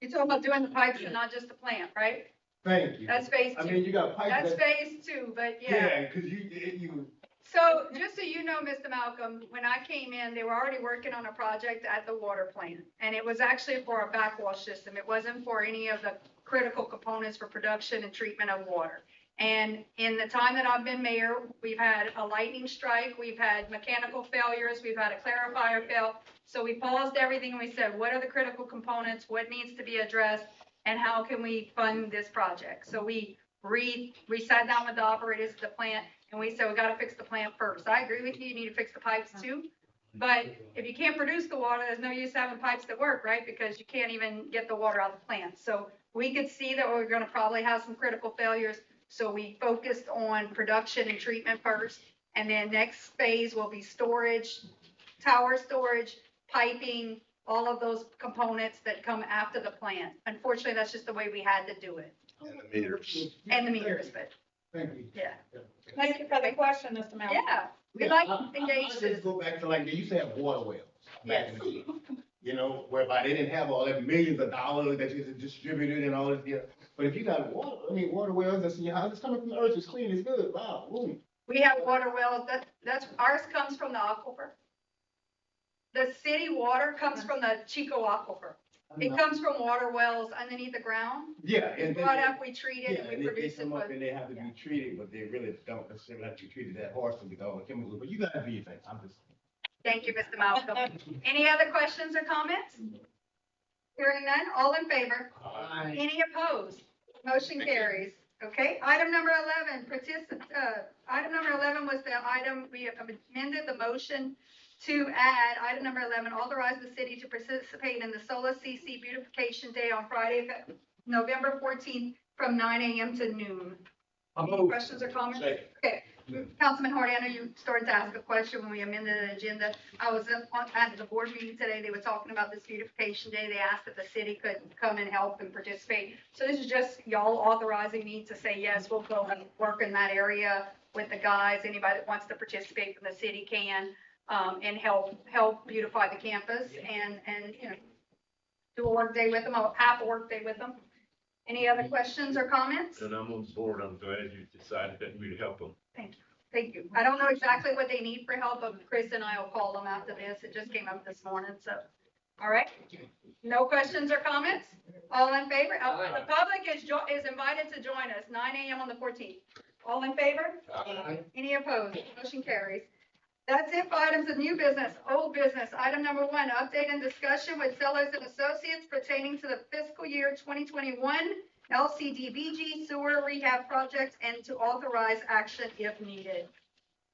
You're talking about doing the pipes and not just the plant, right? Thank you. That's phase two. I mean, you got pipes. That's phase 2, but yeah. Yeah, because you. So just so you know, Mr. Malcolm, when I came in, they were already working on a project at the water plant. And it was actually for a backwash system. It wasn't for any of the critical components for production and treatment of water. And in the time that I've been mayor, we've had a lightning strike, we've had mechanical failures, we've had a clarifier fail. So we paused everything and we said, what are the critical components? What needs to be addressed? And how can we fund this project? So we sat down with the operators of the plant and we said, we got to fix the plant first. I agree with you. You need to fix the pipes too. But if you can't produce the water, there's no use having pipes that work, right? Because you can't even get the water out of the plant. So we could see that we're going to probably have some critical failures. So we focused on production and treatment first. And then next phase will be storage, tower storage, piping, all of those components that come after the plant. Unfortunately, that's just the way we had to do it. And the meters. And the meters, but Thank you. yeah. Thank you for the question, Mr. Malcolm. Yeah, we like I'll engaged. just go back to like, they used to have water wells back in the day. You know, whereby they didn't have all that millions of dollars that you distributed and all this, yeah. But if you got water wells that's in your house, it's coming from the earth, it's clean, it's good, wow, boom. We have water wells, that's, ours comes from the aquifer. The city water comes from the Chico aquifer. It comes from water wells underneath the ground. Yeah. It's brought up, we treat it, and we they produce it. come up But and they have to be treated, but they really don't necessarily have to be treated that harshly with all the chemicals, but you gotta do your thing, I'm just. thank you, Mr. Malcolm. Any other questions or comments? Hearing none, all in favor? Any opposed? Motion carries. Okay, item number 11, item number 11 was the item, we amended the motion to add, item number 11, authorize the city to participate in the Sola CC Beautification Day on Friday, November 14th, from 9 a.m. to noon. Any questions or comments? Okay, Councilman Hardy, I know you started to ask a question when we amended the agenda. I was at the board meeting today, they were talking about this beautification day. They asked if the city could come and help and participate. So this is just y'all authorizing me to say, yes, we'll go and work in that area with the guys. Anybody that wants to participate from the city can, and help beautify the campus and, you know, do a work day with them, a half a work day with them. Any other questions or comments? And I'm on board. I'm glad you decided that we'd help them. Thank you. I don't know exactly what they need for help, but Chris and I will call them after this. It just came up this morning, so. All right. No questions or comments? All in favor? The public is invited to join us, 9 a.m. on the 14th. All in favor? Aye. Any opposed? Motion carries. That's it for items of new business. Old business, item number 1, update and discussion with Sellers and Associates pertaining to the fiscal year 2021 LCDBG sewer rehab project and to authorize action if needed.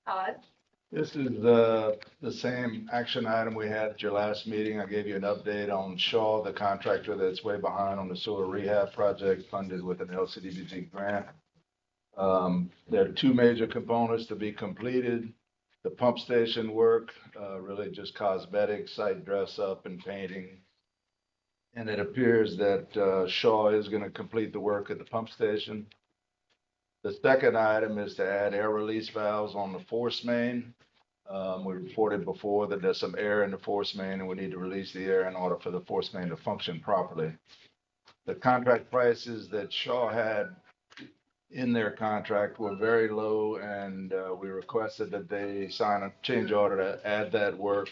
Todd? This is the same action item we had at your last meeting. I gave you an update on Shaw, the contractor that's way behind on the sewer rehab project funded with an LCDBG grant. There are 2 major components to be completed. The pump station work, really just cosmetic, site dress up and painting. And it appears that Shaw is going to complete the work at the pump station. The second item is to add air release valves on the force main. We reported before that there's some air in the force main and we need to release the air in order for the force main to function properly. The contract prices that Shaw had in their contract were very low, and we requested that they sign a change order to add that work.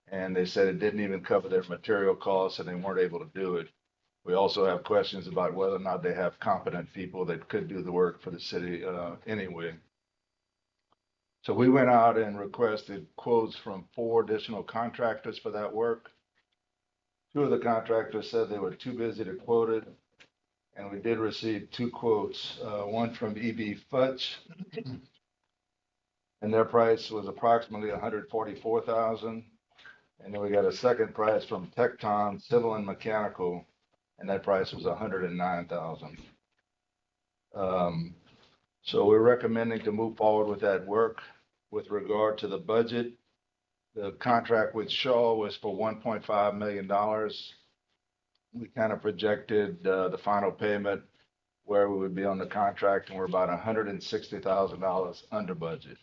And they said it didn't even cover their material costs and they weren't able to do it. We also have questions about whether or not they have competent people that could do the work for the city anyway. So we went out and requested quotes from 4 additional contractors for that work. 2 of the contractors said they were too busy to quote it. And we did receive 2 quotes, one from EB Futch, and their price was approximately $144,000. And then we got a second price from Tecton Civil and Mechanical, and that price was $109,000. So we're recommending to move forward with that work. With regard to the budget, the contract with Shaw was for $1.5 million. We kind of projected the final payment where we would be on the contract, and we're about $160,000 under budget.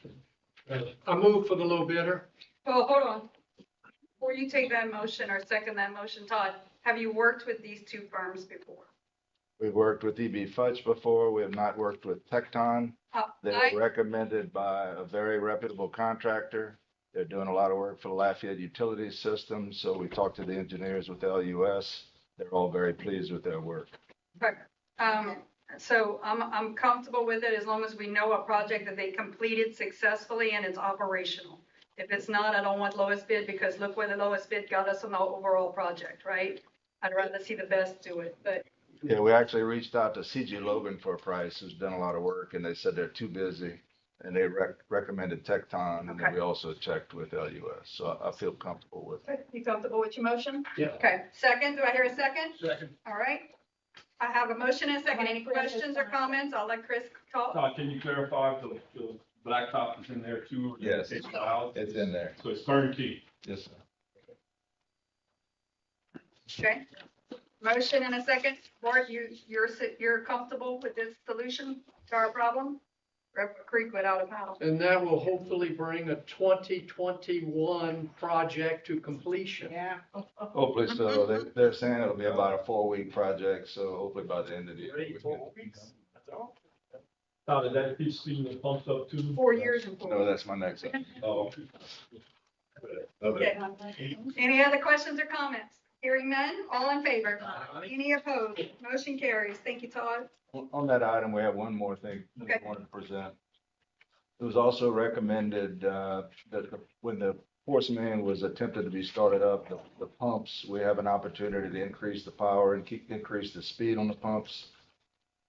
I move for the low bidder. Well, hold on. Before you take that motion or second that motion, Todd, have you worked with these 2 firms before? We've worked with EB Futch before. We have not worked with Tecton. They were recommended by a very reputable contractor. They're doing a lot of work for the Lafayette utility system. So we talked to the engineers with LUS. They're all very pleased with their work. Perfect. So I'm comfortable with it as long as we know a project that they completed successfully and it's operational. If it's not, I don't want lowest bid, because look where the lowest bid got us on the overall project, right? I'd rather see the best do it, but. Yeah, we actually reached out to CG Logan for a price, who's done a lot of work, and they said they're too busy. And they recommended Tecton, and then we also checked with LUS. So I feel comfortable with it. You comfortable with your motion? Yeah. Okay, second, do I hear a second? Second. All right. I have a motion and a second. Any questions or comments? I'll let Chris talk. Todd, can you clarify if the blacktop is in there too? Or Yes, it's out? it's in there. So it's turnkey. Yes, sir. Okay. Motion and a second. Board, you're comfortable with this solution to our problem? Red Creek without a paddle. And that will hopefully bring a 2021 project to completion. Yeah. Hopefully so. They're saying it'll be about a 4-week project, so hopefully by the end of the year. 4 weeks? That's all? Todd, is that piece being pumped up too? 4 years and 4 No, weeks. that's my next one. Oh. Okay. Any other questions or comments? Hearing none, all in favor? Any opposed? Motion carries. Thank you, Todd. On that item, we have one more thing that Okay. I wanted to present. It was also recommended that when the force main was attempted to be started up, the pumps, we have an opportunity to increase the power and increase the speed on the pumps.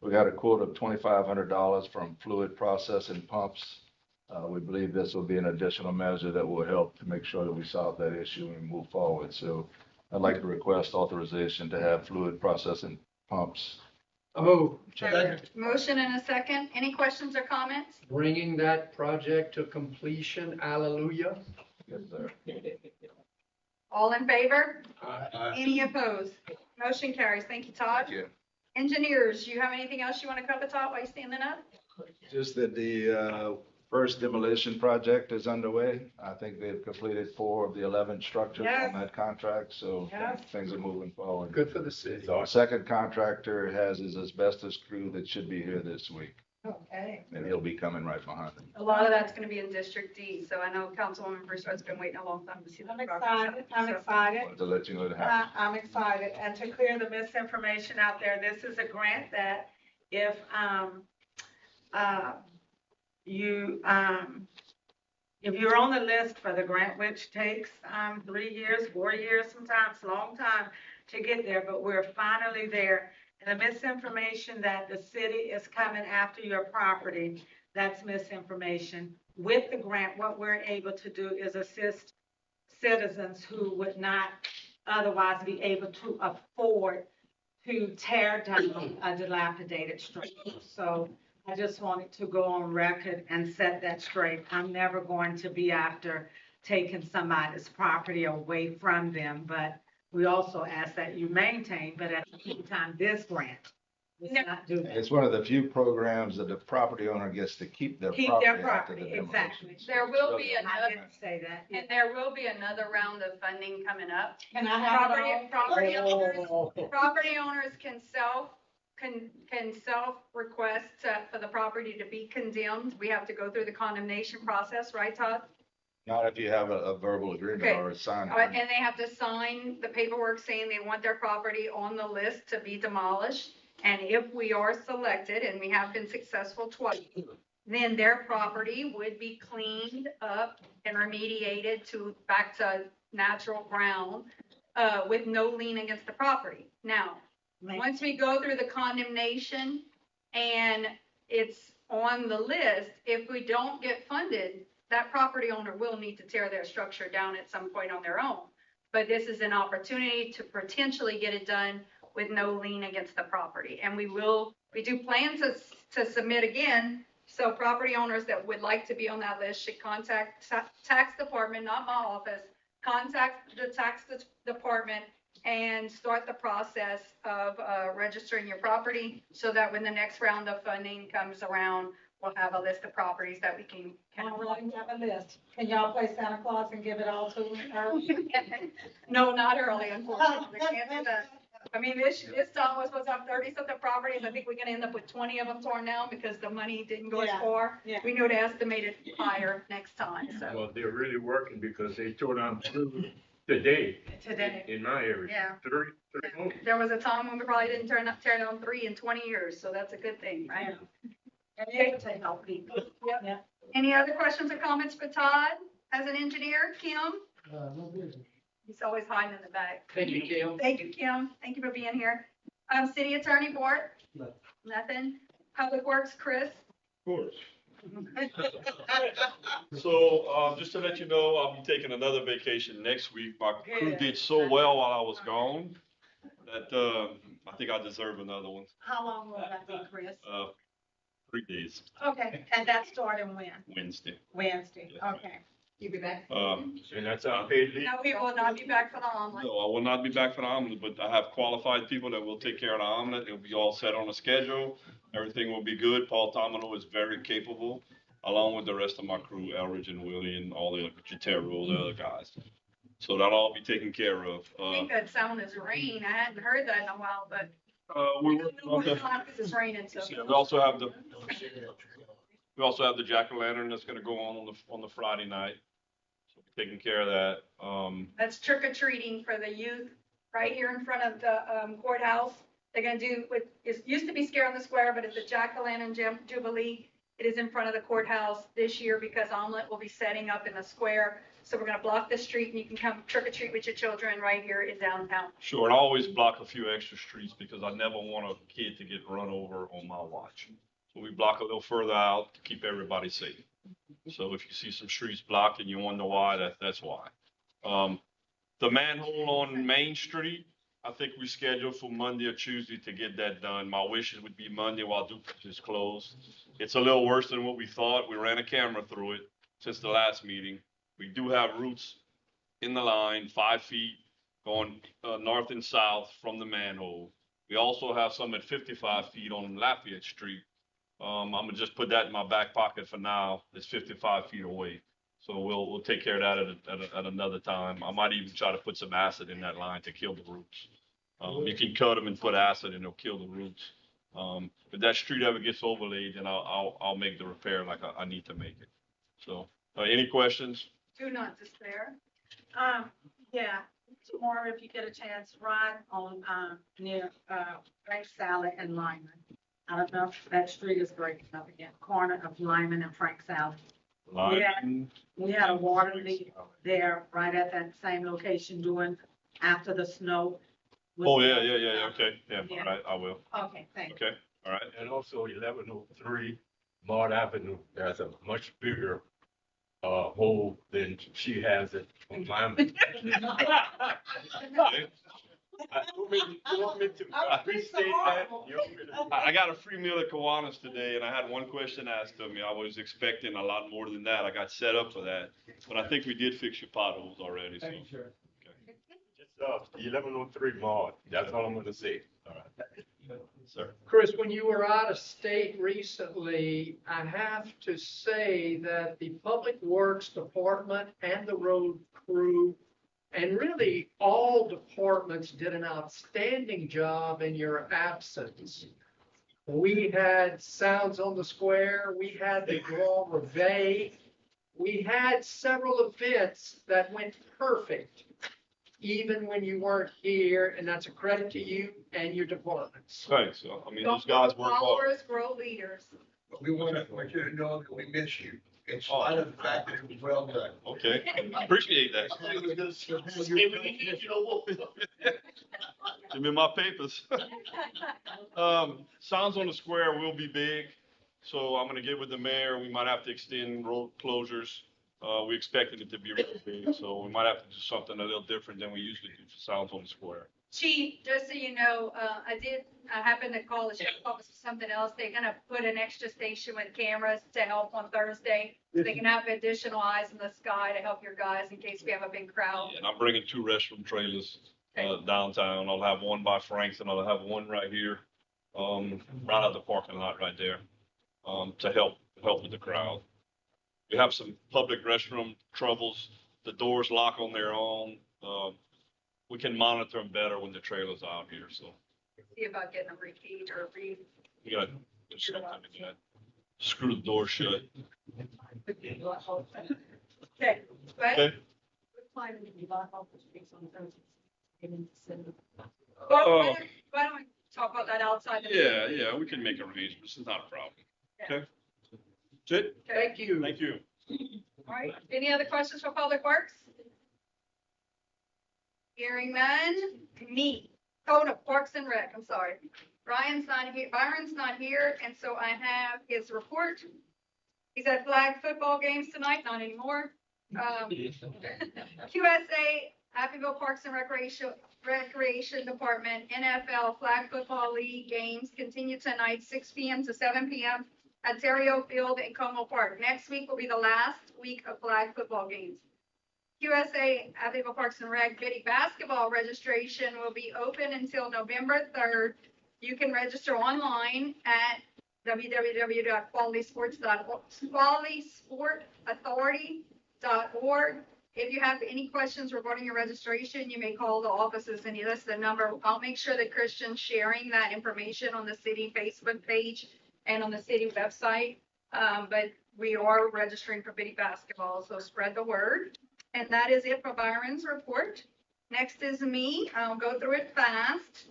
We got a quote of $2,500 from Fluid Processing Pumps. We believe this will be an additional measure that will help to make sure that we solve that issue and move forward. So I'd like to request authorization to have Fluid Processing Pumps. Oh, Motion and a second. Any questions or comments? bringing that project to completion, hallelujah. Yes, sir. All in favor? Aye. Any opposed? Motion carries. Thank you, Todd. Thank you. Engineers, you have anything else you want to cover, Todd, while you're standing up? Just that the first demolition project is underway. I think they've completed 4 of the 11 structures Yes. on that contract, so Yes. things are moving forward. Good for the city. Our second contractor has his asbestos crew that should be here this week, Okay. and he'll be coming right behind them. A lot of that's going to be in District D, so I know Councilwoman Broussard's been waiting a long time to see the I'm progress. excited, I'm So- excited. Wanted to let you know that happened. I'm excited, and to clear the misinformation out there, this is a grant that if, if you're on the list for the grant, which takes, 3 years, 4 years, sometimes, long time to get there, but we're finally there. And the misinformation that the city is coming after your property, that's misinformation. With the grant, what we're able to do is assist citizens who would not otherwise be able to afford to tear down a dilapidated structure. So I just wanted to go on record and set that straight. I'm never going to be after taking somebody's property away from them, but we also ask that you maintain, but at the same time, this grant does not do that. It's one of the few programs that the property owner gets to keep their Keep property their after property, the demolition. exactly. There will be I another, didn't say that. and there will be another round of funding coming up. Can I have Property, it all? property owners, Oh. property owners can self-request for the property to be condemned. We have to go through the condemnation process, right, Todd? Not if you have a verbal agreement Okay. or a signed And agreement. they have to sign the paperwork saying they want their property on the list to be demolished. And if we are selected, and we have been successful twice, then their property would be cleaned up and remediated back to natural ground, with no lien against the property. Now, once we go through the condemnation and it's on the list, if we don't get funded, that property owner will need to tear their structure down at some point on their own. But this is an opportunity to potentially get it done with no lien against the property. And we do plan to submit again. So property owners that would like to be on that list should contact tax department, not my office, contact the tax department and start the process of registering your property so that when the next round of funding comes around, we'll have a list of properties that we can. I would like to have a list. Can y'all play Santa Claus and give it all to me early? No, not early, unfortunately. Can't do that. I mean, this town was supposed to have 30-something properties. I think we're gonna end up with 20 of them torn down because the money didn't go as Yeah, far. yeah. We know to estimate it higher next time, so. Well, they're really working because they tore down 2 today Today. in my area. Yeah. Three homes. There was a time when we probably didn't tear down 3 in 20 years, so that's a good thing, right? And able to help people. Yep. Yeah. Any other questions or comments for Todd as an engineer? Kim? He's always hiding in the back. Thank you, Kim. Thank you, Kim. Thank you for being here. City Attorney Board? Nothing. Public Works, Chris? Of course. So, just to let you know, I'll be taking another vacation next week. My crew Good. did so well while I was gone that, I think I deserve another one. How long will that be, Chris? 3 days, Okay, and that's starting when? Wednesday. Wednesday, Yes, ma'am. okay. You be back? And that's unpaid leave. No, we will not be back for the omelet. No, I will not be back for the omelet, but I have qualified people that will take care of the omelet. It'll be all set on a schedule. Everything will be good. Paul Tomino is very capable, along with the rest of my crew, Elridge and Willie and all the Jatero, all the other guys. So that'll all be taken care of. I think that sound is rain. I hadn't heard that in a while, but We're we don't working know on what the, time because it's raining, so. yeah, we also have the jack-o'-lantern that's gonna go on the Friday night. So we're taking care of that. That's trick or treating for the youth right here in front of the courthouse. They're gonna do what is used to be Scare on the Square, but it's a jack-o'-lantern jubilee. It is in front of the courthouse this year because Omelet will be setting up in the square. So we're gonna block the street and you can come trick or treat with your children right here in downtown. Sure, and I always block a few extra streets because I never want a kid to get run over on my watch. So we block a little further out to keep everybody safe. So if you see some streets blocked and you wonder why, that's why. The manhole on Main Street, I think we scheduled for Monday or Tuesday to get that done. My wishes would be Monday while Duplex is closed. It's a little worse than what we thought. We ran a camera through it since the last meeting. We do have roots in the line, 5 feet going north and south from the manhole. We also have some at 55 feet on Lafayette Street. I'm gonna just put that in my back pocket for now. It's 55 feet away. So we'll take care of that at another time. I might even try to put some acid in that line to kill the roots. You can cut them and put acid and it'll kill the roots. If that street ever gets overlaid, then I'll make the repair like I need to make it. So, any questions? Do not despair. Yeah, tomorrow if you get a chance, ride on, near, Frank Sally and Lyman. I don't know if that street is breaking up again, corner of Lyman and Frank Sally. We had a water leak there right at that same location doing after the snow. Oh, yeah, okay, yeah, Yeah. all right, I will. Okay, thank you. Okay, all right. And also 1103 Mart Avenue, there's a much bigger hole than she has it on Lyman. You want me to restate that? You want me to- I got a free meal at Kiwanis today, and I had one question asked of me. I was expecting a lot more than that. I got set up for that, but I think we did fix your potholes already, so. Thank you, sir. Just 1103 Mart, that's all I'm gonna say. All right. Sir. Chris, when you were out of state recently, I have to say that the Public Works Department and the road crew and really all departments did an outstanding job in your absence. We had Sounds on the Square, we had the Grand Reveille, we had several events that went perfect, even when you weren't here, and that's a credit to you and your departments. Thanks, I mean, those guys work hard. Followers grow leaders. But we want you to know that we miss you, in spite of the fact that it was well done. Okay, appreciate that. Give me my papers. Sounds on the Square will be big, so I'm gonna get with the mayor. We might have to extend road closures. We expected it to be really big, so we might have to do something a little different than we usually do for Sounds on the Square. Chief, just so you know, I happened to call the sheriff's office for something else. They're gonna put an extra station with cameras to help on Thursday. So they can have additional eyes in the sky to help your guys in case we have a big crowd. And I'm bringing 2 restroom trailers, downtown. I'll have one by Frank's and I'll have one right here, right out the parking lot right there, to help with the crowd. We have some public restroom troubles. The doors lock on their own. We can monitor them better when the trailer's out here, so See about getting them rekeyed or we gotta do something to that. Screw the door shut. Okay, go ahead. Okay. Well, why don't we talk about that outside? the meeting? Yeah, we can make arrangements. It's not a problem. Okay. That's it. Okay, Thank you. Thank you. all right. Any other questions for Public Works? Hearing none, me. Oh, no, Parks and Rec, I'm sorry. Byron's not here, and so I have his report. He's at flag football games tonight, not anymore. QSA, Abbeville Parks and Recreation Department, NFL Flag Football League games continue tonight, 6 p.m. to 7 p.m. at Terrio Field in Como Park. Next week will be the last week of flag football games. QSA Abbeville Parks and Rec Biddy basketball registration will be open until November 3rd. You can register online at www.qualitysportauthority.org. If you have any questions regarding your registration, you may call the offices and you list the number. I'll make sure that Christian's sharing that information on the city Facebook page and on the city website. But we are registering for Biddy basketball, so spread the word. And that is it for Byron's report. Next is me. I'll go through it fast.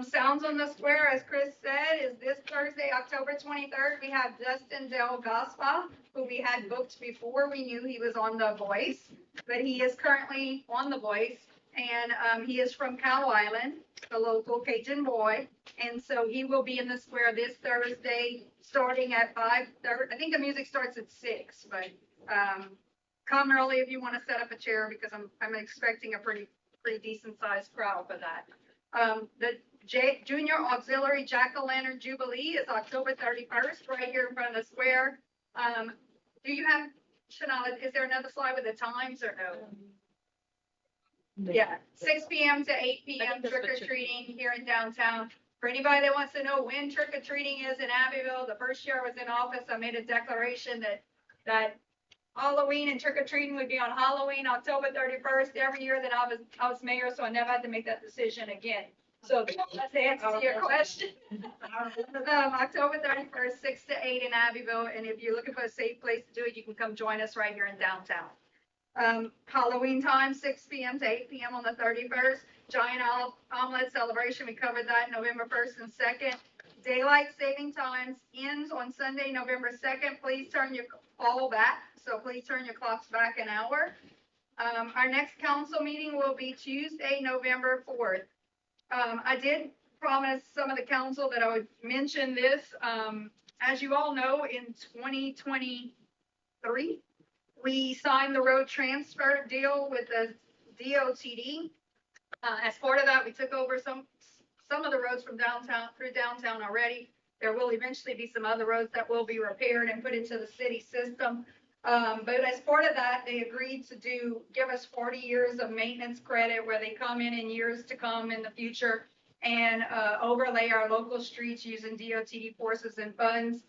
Sounds on the Square, as Chris said, is this Thursday, October 23rd. We have Dustin Del Gaspa, who we had booked before we knew he was on The Voice, but he is currently on The Voice, and he is from Cow Island, the local Cajun boy, and so he will be in the Square this Thursday, starting at 5:30. I think the music starts at 6, but come early if you want to set up a chair, because I'm expecting a pretty decent sized crowd for that. The Junior Auxiliary Jack-O-Lantern Jubilee is October 31st, right here in front of the Square. Do you have, Chanel, is there another slide with the times or no? Yeah, 6 p.m. to 8 p.m. trick or treating here in downtown. For anybody that wants to know when trick or treating is in Abbeville, the first year I was in office, I made a declaration that Halloween and trick or treating would be on Halloween, October 31st, every year that I was mayor, so I never had to make that decision again. So that's the answer to your question. October 31st, 6 to 8 in Abbeville, and if you're looking for a safe place to do it, you can come join us right here in downtown. Halloween time, 6 p.m. to 8 p.m. on the 31st. Giant Omelet Celebration, we covered that November 1st and 2nd. Daylight saving times ends on Sunday, November 2nd. Please turn your all back, so please turn your clocks back an hour. Our next council meeting will be Tuesday, November 4th. I did promise some of the council that I would mention this. As you all know, in 2023, we signed the road transfer deal with the DOTD. As part of that, we took over some of the roads from through downtown already. There will eventually be some other roads that will be repaired and put into the city system. But as part of that, they agreed to give us 40 years of maintenance credit, where they come in years to come in the future and overlay our local streets using DOTD forces and funds.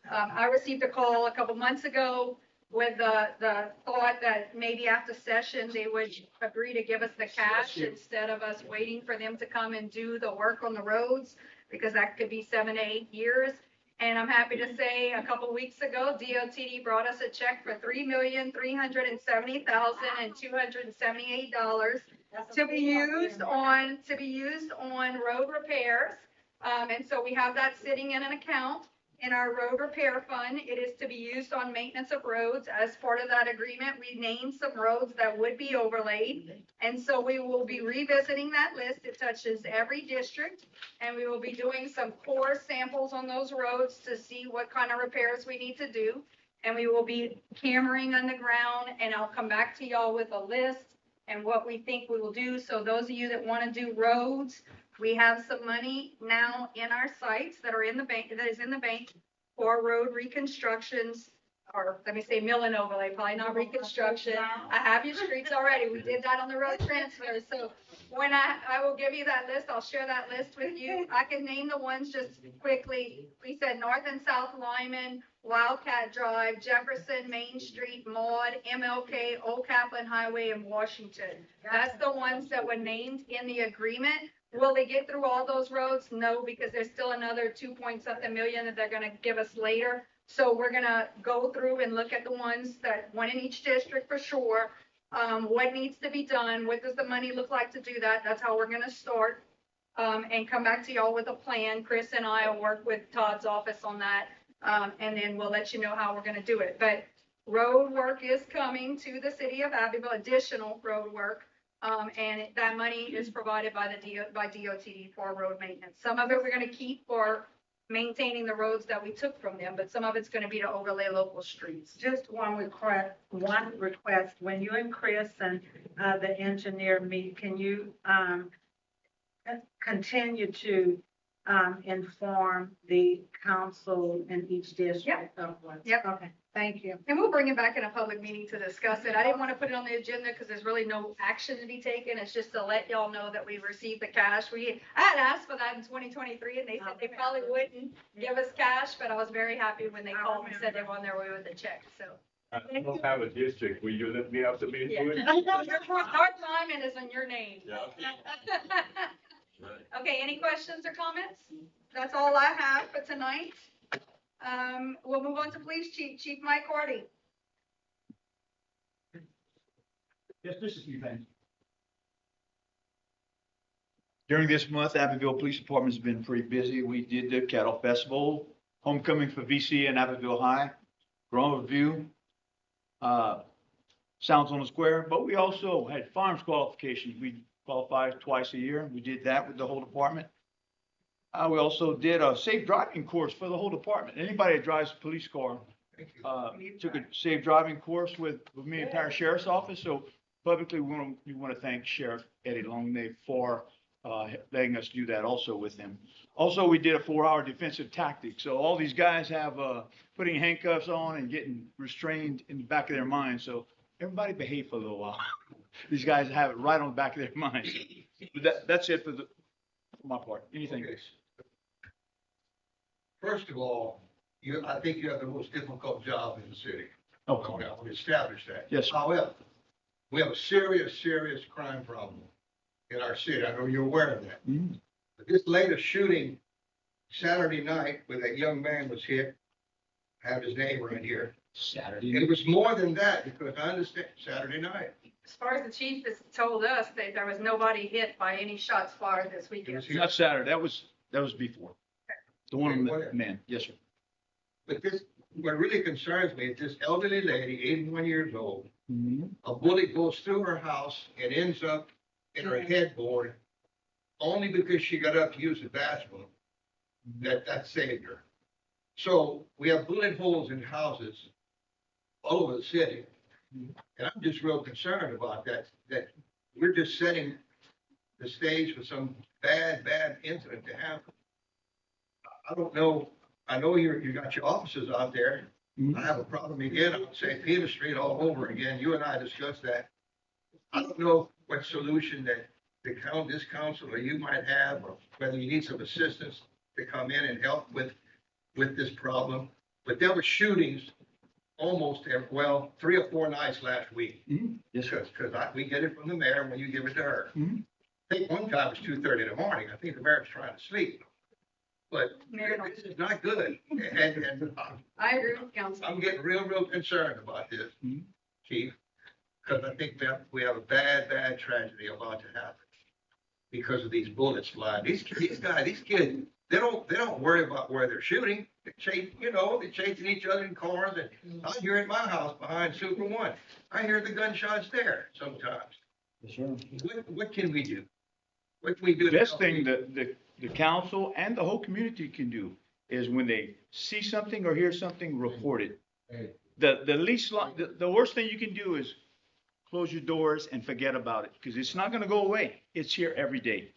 I received a call a couple months ago with the thought that maybe after session, they would agree to give us the cash instead of us waiting for them to come and do the work on the roads, because that could be 7 to 8 years. And I'm happy to say a couple weeks ago, DOTD brought us a check for $3,370,278 to be used on road repairs. And so we have that sitting in an account in our road repair fund. It is to be used on maintenance of roads. As part of that agreement, we named some roads that would be overlaid. And so we will be revisiting that list. It touches every district, and we will be doing some core samples on those roads to see what kind of repairs we need to do. And we will be cammering on the ground, and I'll come back to y'all with a list and what we think we will do. So those of you that want to do roads, we have some money now in our sites that is in the bank for road reconstructions, or let me say mill and overlay, probably not reconstruction. I have your streets already. We did that on the road transfer. So when I will give you that list, I'll share that list with you. I can name the ones just quickly. We said North and South Lyman, Wildcat Drive, Jefferson, Main Street, Maud, MLK, Old Kaplan Highway, and Washington. That's the ones that were named in the agreement. Will they get through all those roads? No, because there's still another 2-point-something million that they're going to give us later. So we're going to go through and look at the ones that one in each district for sure. What needs to be done? What does the money look like to do that? That's how we're going to start, and come back to y'all with a plan. Chris and I will work with Todd's office on that, and then we'll let you know how we're going to do it. But road work is coming to the city of Abbeville, additional road work. And that money is provided by DOTD for road maintenance. Some of it we're going to keep for maintaining the roads that we took from them, but some of it's going to be to overlay local streets. Just one request. When you and Chris and the engineer meet, can you continue to inform the council in each district of what? Yep. Okay. Thank you. And we'll bring it back in a public meeting to discuss it. I didn't want to put it on the agenda because there's really no action to be taken. It's just to let y'all know that we've received the cash. I had asked for that in 2023, and they said they probably wouldn't give us cash, but I was very happy when they called and said they were on their way with the check. So. I don't have a district. Will you let me have to be into it? North Lyman is on your name. Yeah. Okay, any questions or comments? That's all I have for tonight. We'll move on to Police Chief Mike Hardy. Yes, just a few things. During this month, Abbeville Police Department's been pretty busy. We did the Cattle Festival, homecoming for VC and Abbeville High, Grand Review, Sounds on the Square, but we also had farms qualifications. We qualify twice a year. We did that with the whole department. We also did a safe driving course for the whole department. Anybody that drives a police car, took a safe driving course with me and Parish Sheriff's Office. So publicly, we want to thank Sheriff Eddie Longnay for letting us do that also with him. Also, we did a 4-hour defensive tactic. So all these guys have putting handcuffs on and getting restrained in the back of their mind. So everybody behave for a little while. These guys have it right on the back of their minds. But that's it for my part. Anything? Okay. First of all, I think you have the most difficult job in the city. Oh, come on. We established that. Yes. However, we have a serious crime problem in our city. I know you're aware of that. Mm-hmm. But this latest shooting Saturday night where that young man was hit, I have his name right here. Saturday. And it was more than that because I understand Saturday night. As far as the chief has told us, that there was nobody hit by any shots fired this It weekend. was Not Saturday. That was before. The one on the man. Yes, sir. But what really concerns me is this elderly lady, 81 years old, Mm-hmm. a bullet goes through her house and ends up in her headboard only because she got up to use the bathroom. That saved her. So we have bullet holes in houses all over the city. And I'm just real concerned about that we're just setting the stage for some bad incident to happen. I don't know. I know you got your officers out there. I have a problem again on St. Peter Street all over again. You and I discussed that. I don't know what solution that this council or you might have, or whether you need some assistance to come in and help with this problem. But there were shootings almost 3 or 4 nights last week. Mm-hmm. Yes, sir. Because we get it from the mayor when you give it to her. Mhm. I think one time it was 2:30 in the morning. I think the mayor's trying to sleep. But this is not good. And I agree with council. I'm getting real concerned about this, Mhm. chief, because I think we have a bad tragedy about to happen because of these bullets flying. These kids, they don't worry about where they're shooting. They're chasing each other in cars. And I'm here at my house behind Super One. I hear the gunshots there sometimes. Yes, sir. What can we do? What can we do? The best thing that the council and the whole community can do is when they see something or hear something, report it. The worst thing you can do is close your doors and forget about it because it's not going to go away. It's here every day.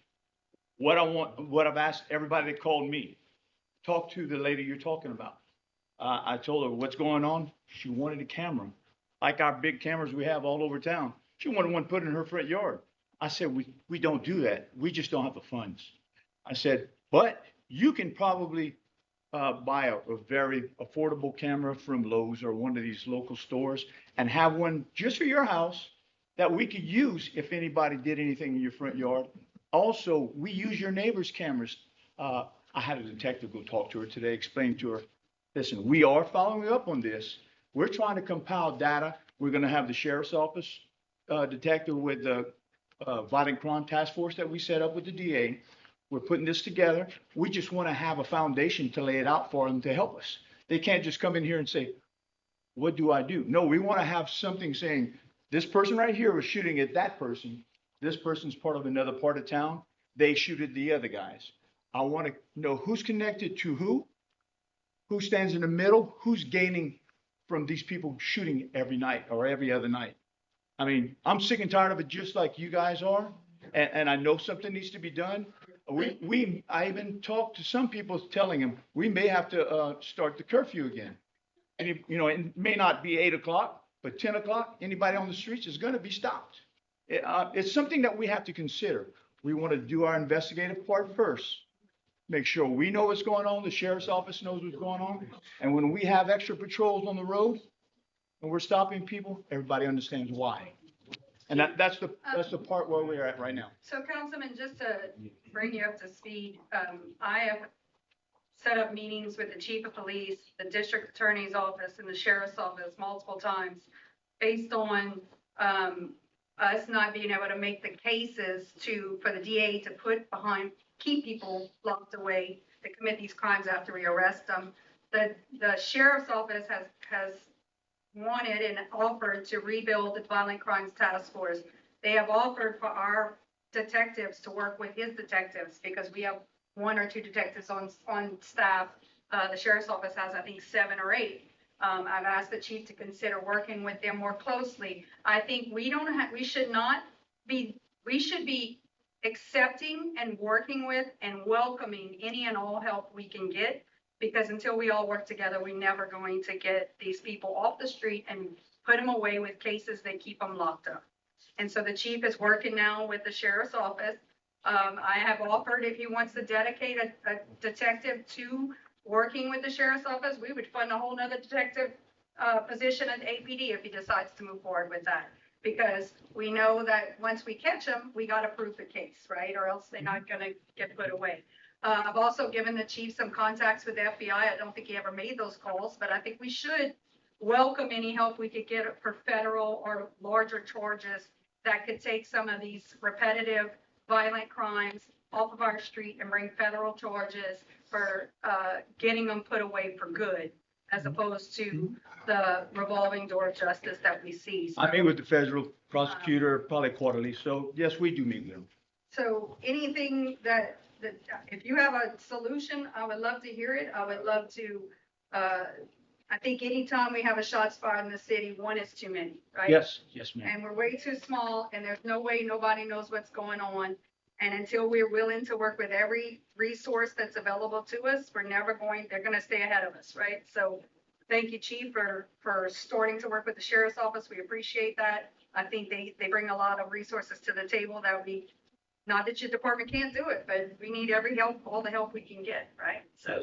What I've asked everybody that called me, talk to the lady you're talking about. I told her what's going on. She wanted a camera, like our big cameras we have all over town. She wanted one put in her front yard. I said, we don't do that. We just don't have the funds. I said, but you can probably buy a very affordable camera from Lowe's or one of these local stores and have one just for your house that we could use if anybody did anything in your front yard. Also, we use your neighbor's cameras. I had a detective go talk to her today, explain to her, listen, we are following up on this. We're trying to compile data. We're going to have the sheriff's office detective with the violent crime task force that we set up with the DA. We're putting this together. We just want to have a foundation to lay it out for them to help us. They can't just come in here and say, what do I do? No, we want to have something saying, this person right here was shooting at that person. This person's part of another part of town. They shoot at the other guys. I want to know who's connected to who stands in the middle, who's gaining from these people shooting every night or every other night. I mean, I'm sick and tired of it just like you guys are. And I know something needs to be done. I even talked to some people telling them we may have to start the curfew again. And it may not be 8 o'clock, but 10 o'clock, anybody on the streets is going to be stopped. It's something that we have to consider. We want to do our investigative part first. Make sure we know what's going on. The sheriff's office knows what's going on. And when we have extra patrols on the road and we're stopping people, everybody understands why. And that's the part where we're at right now. So Councilman, just to bring you up to speed, I have set up meetings with the chief of police, the district attorney's office, and the sheriff's office multiple times based on us not being able to make the cases for the DA to keep people locked away to commit these crimes after we arrest them. The sheriff's office has wanted and offered to rebuild the violent crimes task force. They have offered for our detectives to work with his detectives because we have 1 or 2 detectives on staff. The sheriff's office has, I think, 7 or 8. I've asked the chief to consider working with them more closely. I think we should be accepting and working with and welcoming any and all help we can get, because until we all work together, we're never going to get these people off the street and put them away with cases that keep them locked up. And so the chief is working now with the sheriff's office. I have offered, if he wants to dedicate a detective to working with the sheriff's office, we would fund a whole nother detective position at APD if he decides to move forward with that. Because we know that once we catch them, we got to prove the case, right? Or else they're not going to get put away. I've also given the chief some contacts with the FBI. I don't think he ever made those calls, but I think we should welcome any help we could get for federal or larger charges that could take some of these repetitive violent crimes off of our street and bring federal charges for getting them put away for good, as opposed to the revolving door of justice that we see. So, I meet with the federal prosecutor probably quarterly, so yes, we do meet with them. so anything that if you have a solution, I would love to hear it. I would love to, I think anytime we have a shots fired in the city, 1 is too many, right? Yes, ma'am. And we're way too small, and there's no way nobody knows what's going on. And until we're willing to work with every resource that's available to us, they're going to stay ahead of us, right? So thank you, Chief, for starting to work with the Sheriff's Office. We appreciate that. I think they bring a lot of resources to the table that not that your department can't do it, but we need all the help we can get, right? So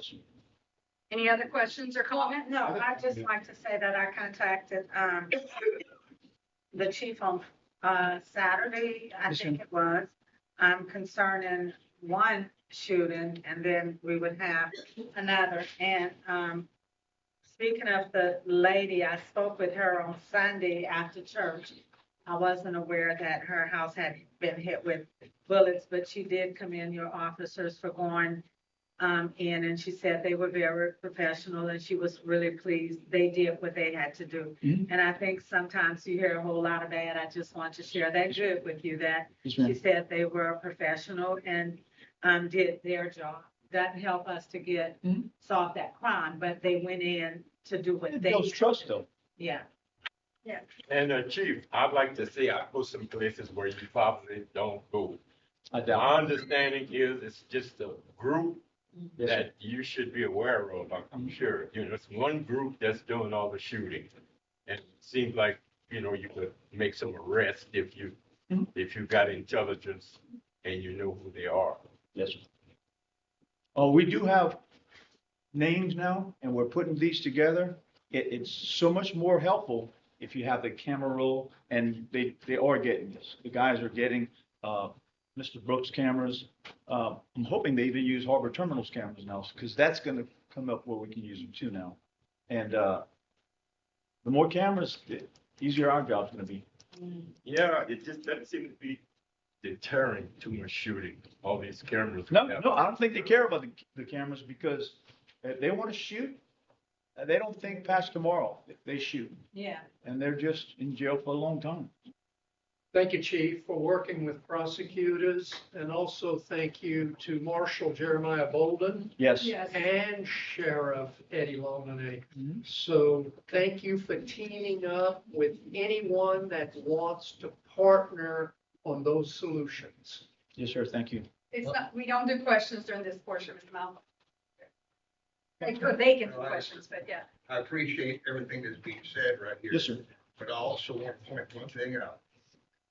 any other questions or comments? No, I'd just like to say that I contacted, the chief on, Saturday, I think it was, concerning one shooting, and then we would have another. And, speaking of the lady, I spoke with her on Sunday after church. I wasn't aware that her house had been hit with bullets, but she did commend your officers for going in, and she said they were very professional, and she was really pleased. They did what they had to do. Mm-hmm. And I think sometimes you hear a whole lot of that. I just want to share that good with you, that Yes, ma'am. she said they were professional and did their job. Doesn't help us to solve that crime, but they went in to do what It they. builds trust, though. Yeah. And Chief, I'd like to say I go some places where you probably don't go. I doubt. My understanding is it's just a group Yes, sir. that you should be aware of, I'm sure. It's one group that's doing all the shooting. And it seems like, you could make some arrests if you got intelligence and you know who they are. Yes, sir. Oh, we do have names now, and we're putting these together. It's so much more helpful if you have the camera roll, and they are getting this. The guys are getting Mr. Brooks cameras. I'm hoping they even use Harbor Terminals cameras now, because that's going to come up where we can use them too now. And the more cameras, the easier our job's going to be. Yeah, it just doesn't seem to be deterring too much shooting, all these cameras. No, I don't think they care about the cameras, because if they want to shoot, they don't think past tomorrow. They shoot, Yeah. and they're just in jail for a long time. Thank you, Chief, for working with prosecutors, and also thank you to Marshal Jeremiah Bolden Yes. Yes. and Sheriff Eddie Longmonay. Mhm. So thank you for teaming up with anyone that wants to partner on those solutions. Yes, sir. Thank you. We don't do questions during this portion, Mr. Malcolm. They can do questions, but yeah. I appreciate everything that's being said right here. Yes, sir. But I also want to point one thing out.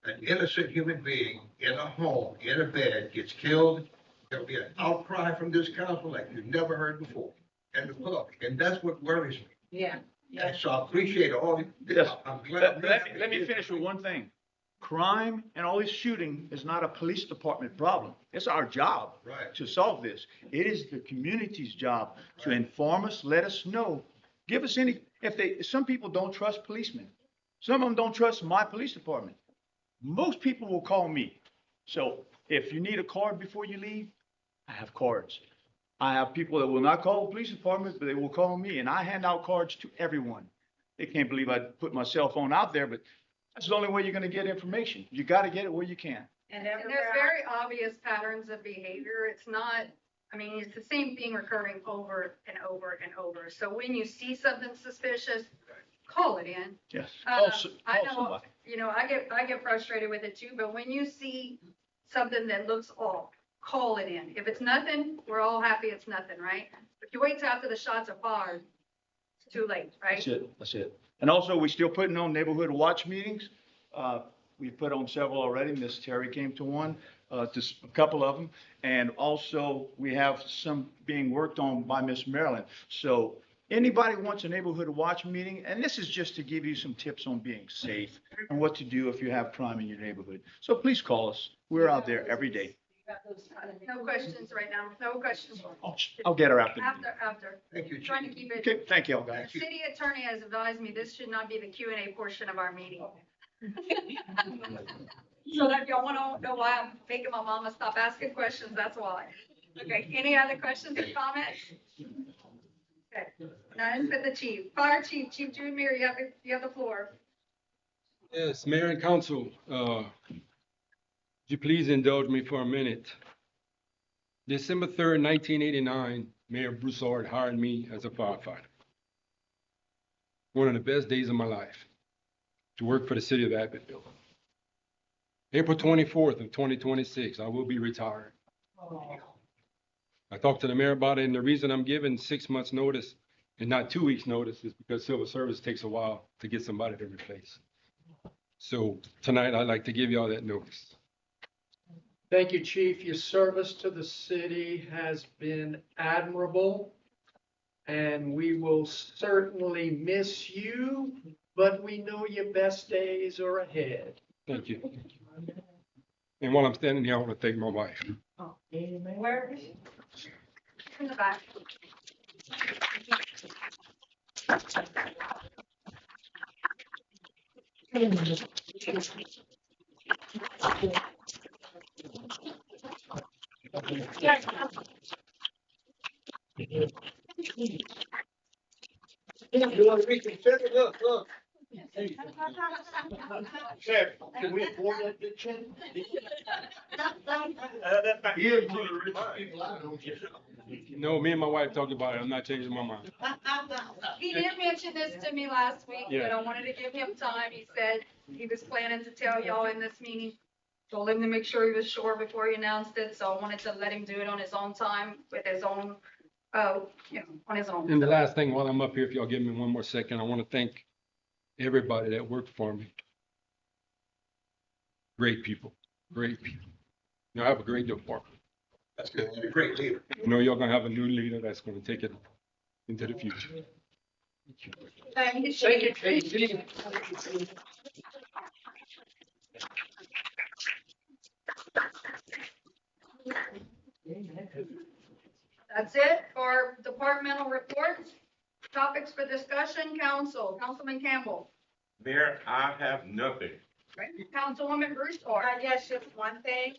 An innocent human being in a home, in a bed, gets killed. There'll be an outcry from this council like you've never heard before, and the public, and that's what worries me. Yeah. And so I appreciate all. Yes. I'm glad. Let me finish with one thing. Crime and all this shooting is not a police department problem. It's our job Right. to solve this. It is the community's job to inform us, let us know, give us some people don't trust policemen. Some of them don't trust my police department. Most people will call me. So if you need a card before you leave, I have cards. I have people that will not call the police department, but they will call me, and I hand out cards to everyone. They can't believe I put my cell phone out there, but that's the only way you're gonna get information. You gotta get it where you can. And And everywhere there's very obvious patterns of behavior. It's not, I mean, it's the same thing recurring over and over and over. So when you see something suspicious, call it in. Yes. I Call know, somebody. you know, I get frustrated with it too, but when you see something that looks off, call it in. If it's nothing, we're all happy it's nothing, right? If you wait till after the shots are fired, it's too late, right? That's it, that's it. And also, we're still putting on neighborhood watch meetings. We put on several already. Miss Terry came to one, just a couple of them. And also, we have some being worked on by Miss Marilyn. So anybody wants a neighborhood watch meeting, and this is just to give you some tips on being safe and what to do if you have crime in your neighborhood. So please call us. We're out there every day. No questions right now, no questions. I'll get her after. the meeting. After. Thank you, Trying Chief. to keep it. Okay, thank you all guys. The city attorney has advised me this should not be the Q&A portion of our meeting. So that if y'all want to know why I'm making my mama stop asking questions, that's why. Okay, any other questions or comments? Okay, none for the chief. Fire Chief, Chief Junior, you have the floor. Yes, Mayor and Council, would you please indulge me for a minute? December 3rd, 1989, Mayor Broussard hired me as a firefighter. One of the best days of my life to work for the city of Abbeville. April 24th of 2026, I will be retired. I talked to the mayor about it, and the reason I'm giving 6 months notice and not 2 weeks notice is because civil service takes a while to get somebody to replace. So tonight, I'd like to give you all that notice. Thank you, Chief. Your service to the city has been admirable, and we will certainly miss you, but we know your best days are ahead. Thank you. And while I'm standing here, I want to thank my wife. Where? In the back. Look. Sheriff, can we afford that big check? No, me and my wife talked about it. I'm not changing my mind. He did mention this to me last week, but Yeah. I wanted to give him time. He said he was planning to tell y'all in this meeting. Told him to make sure he was sure before he announced it, so I wanted to let him do it on his own time with his own, on his own. And the last thing, while I'm up here, if y'all give me one more second, I want to thank everybody that worked for me. Great people, great people. You know, I have a great department. That's good. You're a great leader. You know, you're gonna have a new leader that's gonna take it into the future. Thank you, Thank you, Chief. Chief. That's it for departmental reports. Topics for discussion, Councilman Campbell. Mayor, I have nothing. Councilwoman Bruce. I guess just one thing,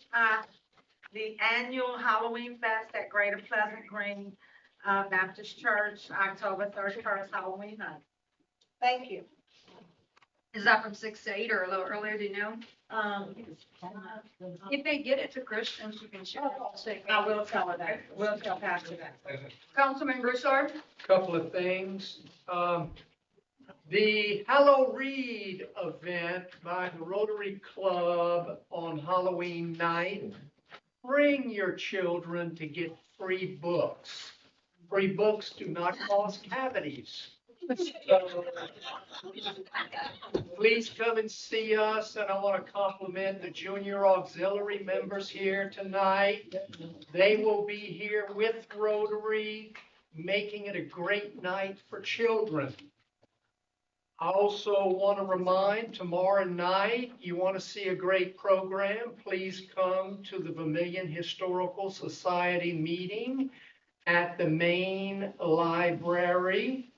the annual Halloween Fest at Greater Pleasant Green Baptist Church, October 31st, Halloween night. Thank you. Is that from 6 to 8 or a little earlier, do you know? If they get it to Christians, you can share it. I will tell her that. We'll tell Pastor that. Councilman Broussard. Couple of things. The Hallow Read event by the Rotary Club on Halloween night. Bring your children to get free books. Free books do not cause cavities. So, please come and see us, and I want to compliment the junior auxiliary members here tonight. They will be here with Rotary, making it a great night for children. I also want to remind, tomorrow night, you want to see a great program, please come to the Vermilion Historical Society meeting at the main library,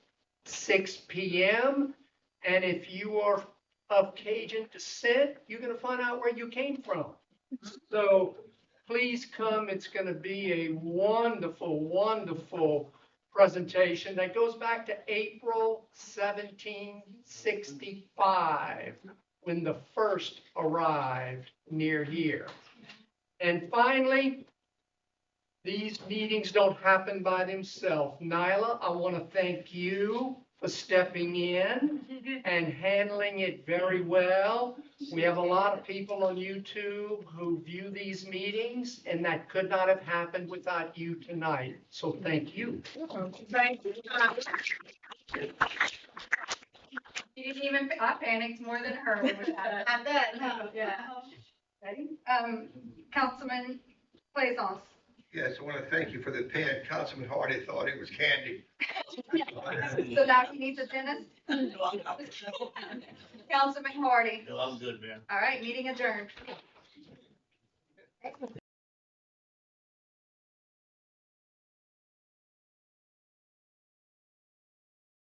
6 p.m. And if you are of Cajun descent, you're gonna find out where you came from. So please come. It's gonna be a wonderful, wonderful presentation that goes back to April 1765, when the first arrived near here. And finally, these meetings don't happen by themselves. Nyla, I want to thank you for stepping in and handling it very well. We have a lot of people on YouTube who view these meetings, and that could not have happened without you tonight. So thank you. Thank you. You didn't even, I panicked more than her when we had it. I bet, huh? Yeah. Ready? Councilman Plaisance. Yes, I want to thank you for the pen. Councilman Hardy thought it was candy. So now he needs a dentist? Councilman Hardy. No, I'm good, man. All right, meeting adjourned.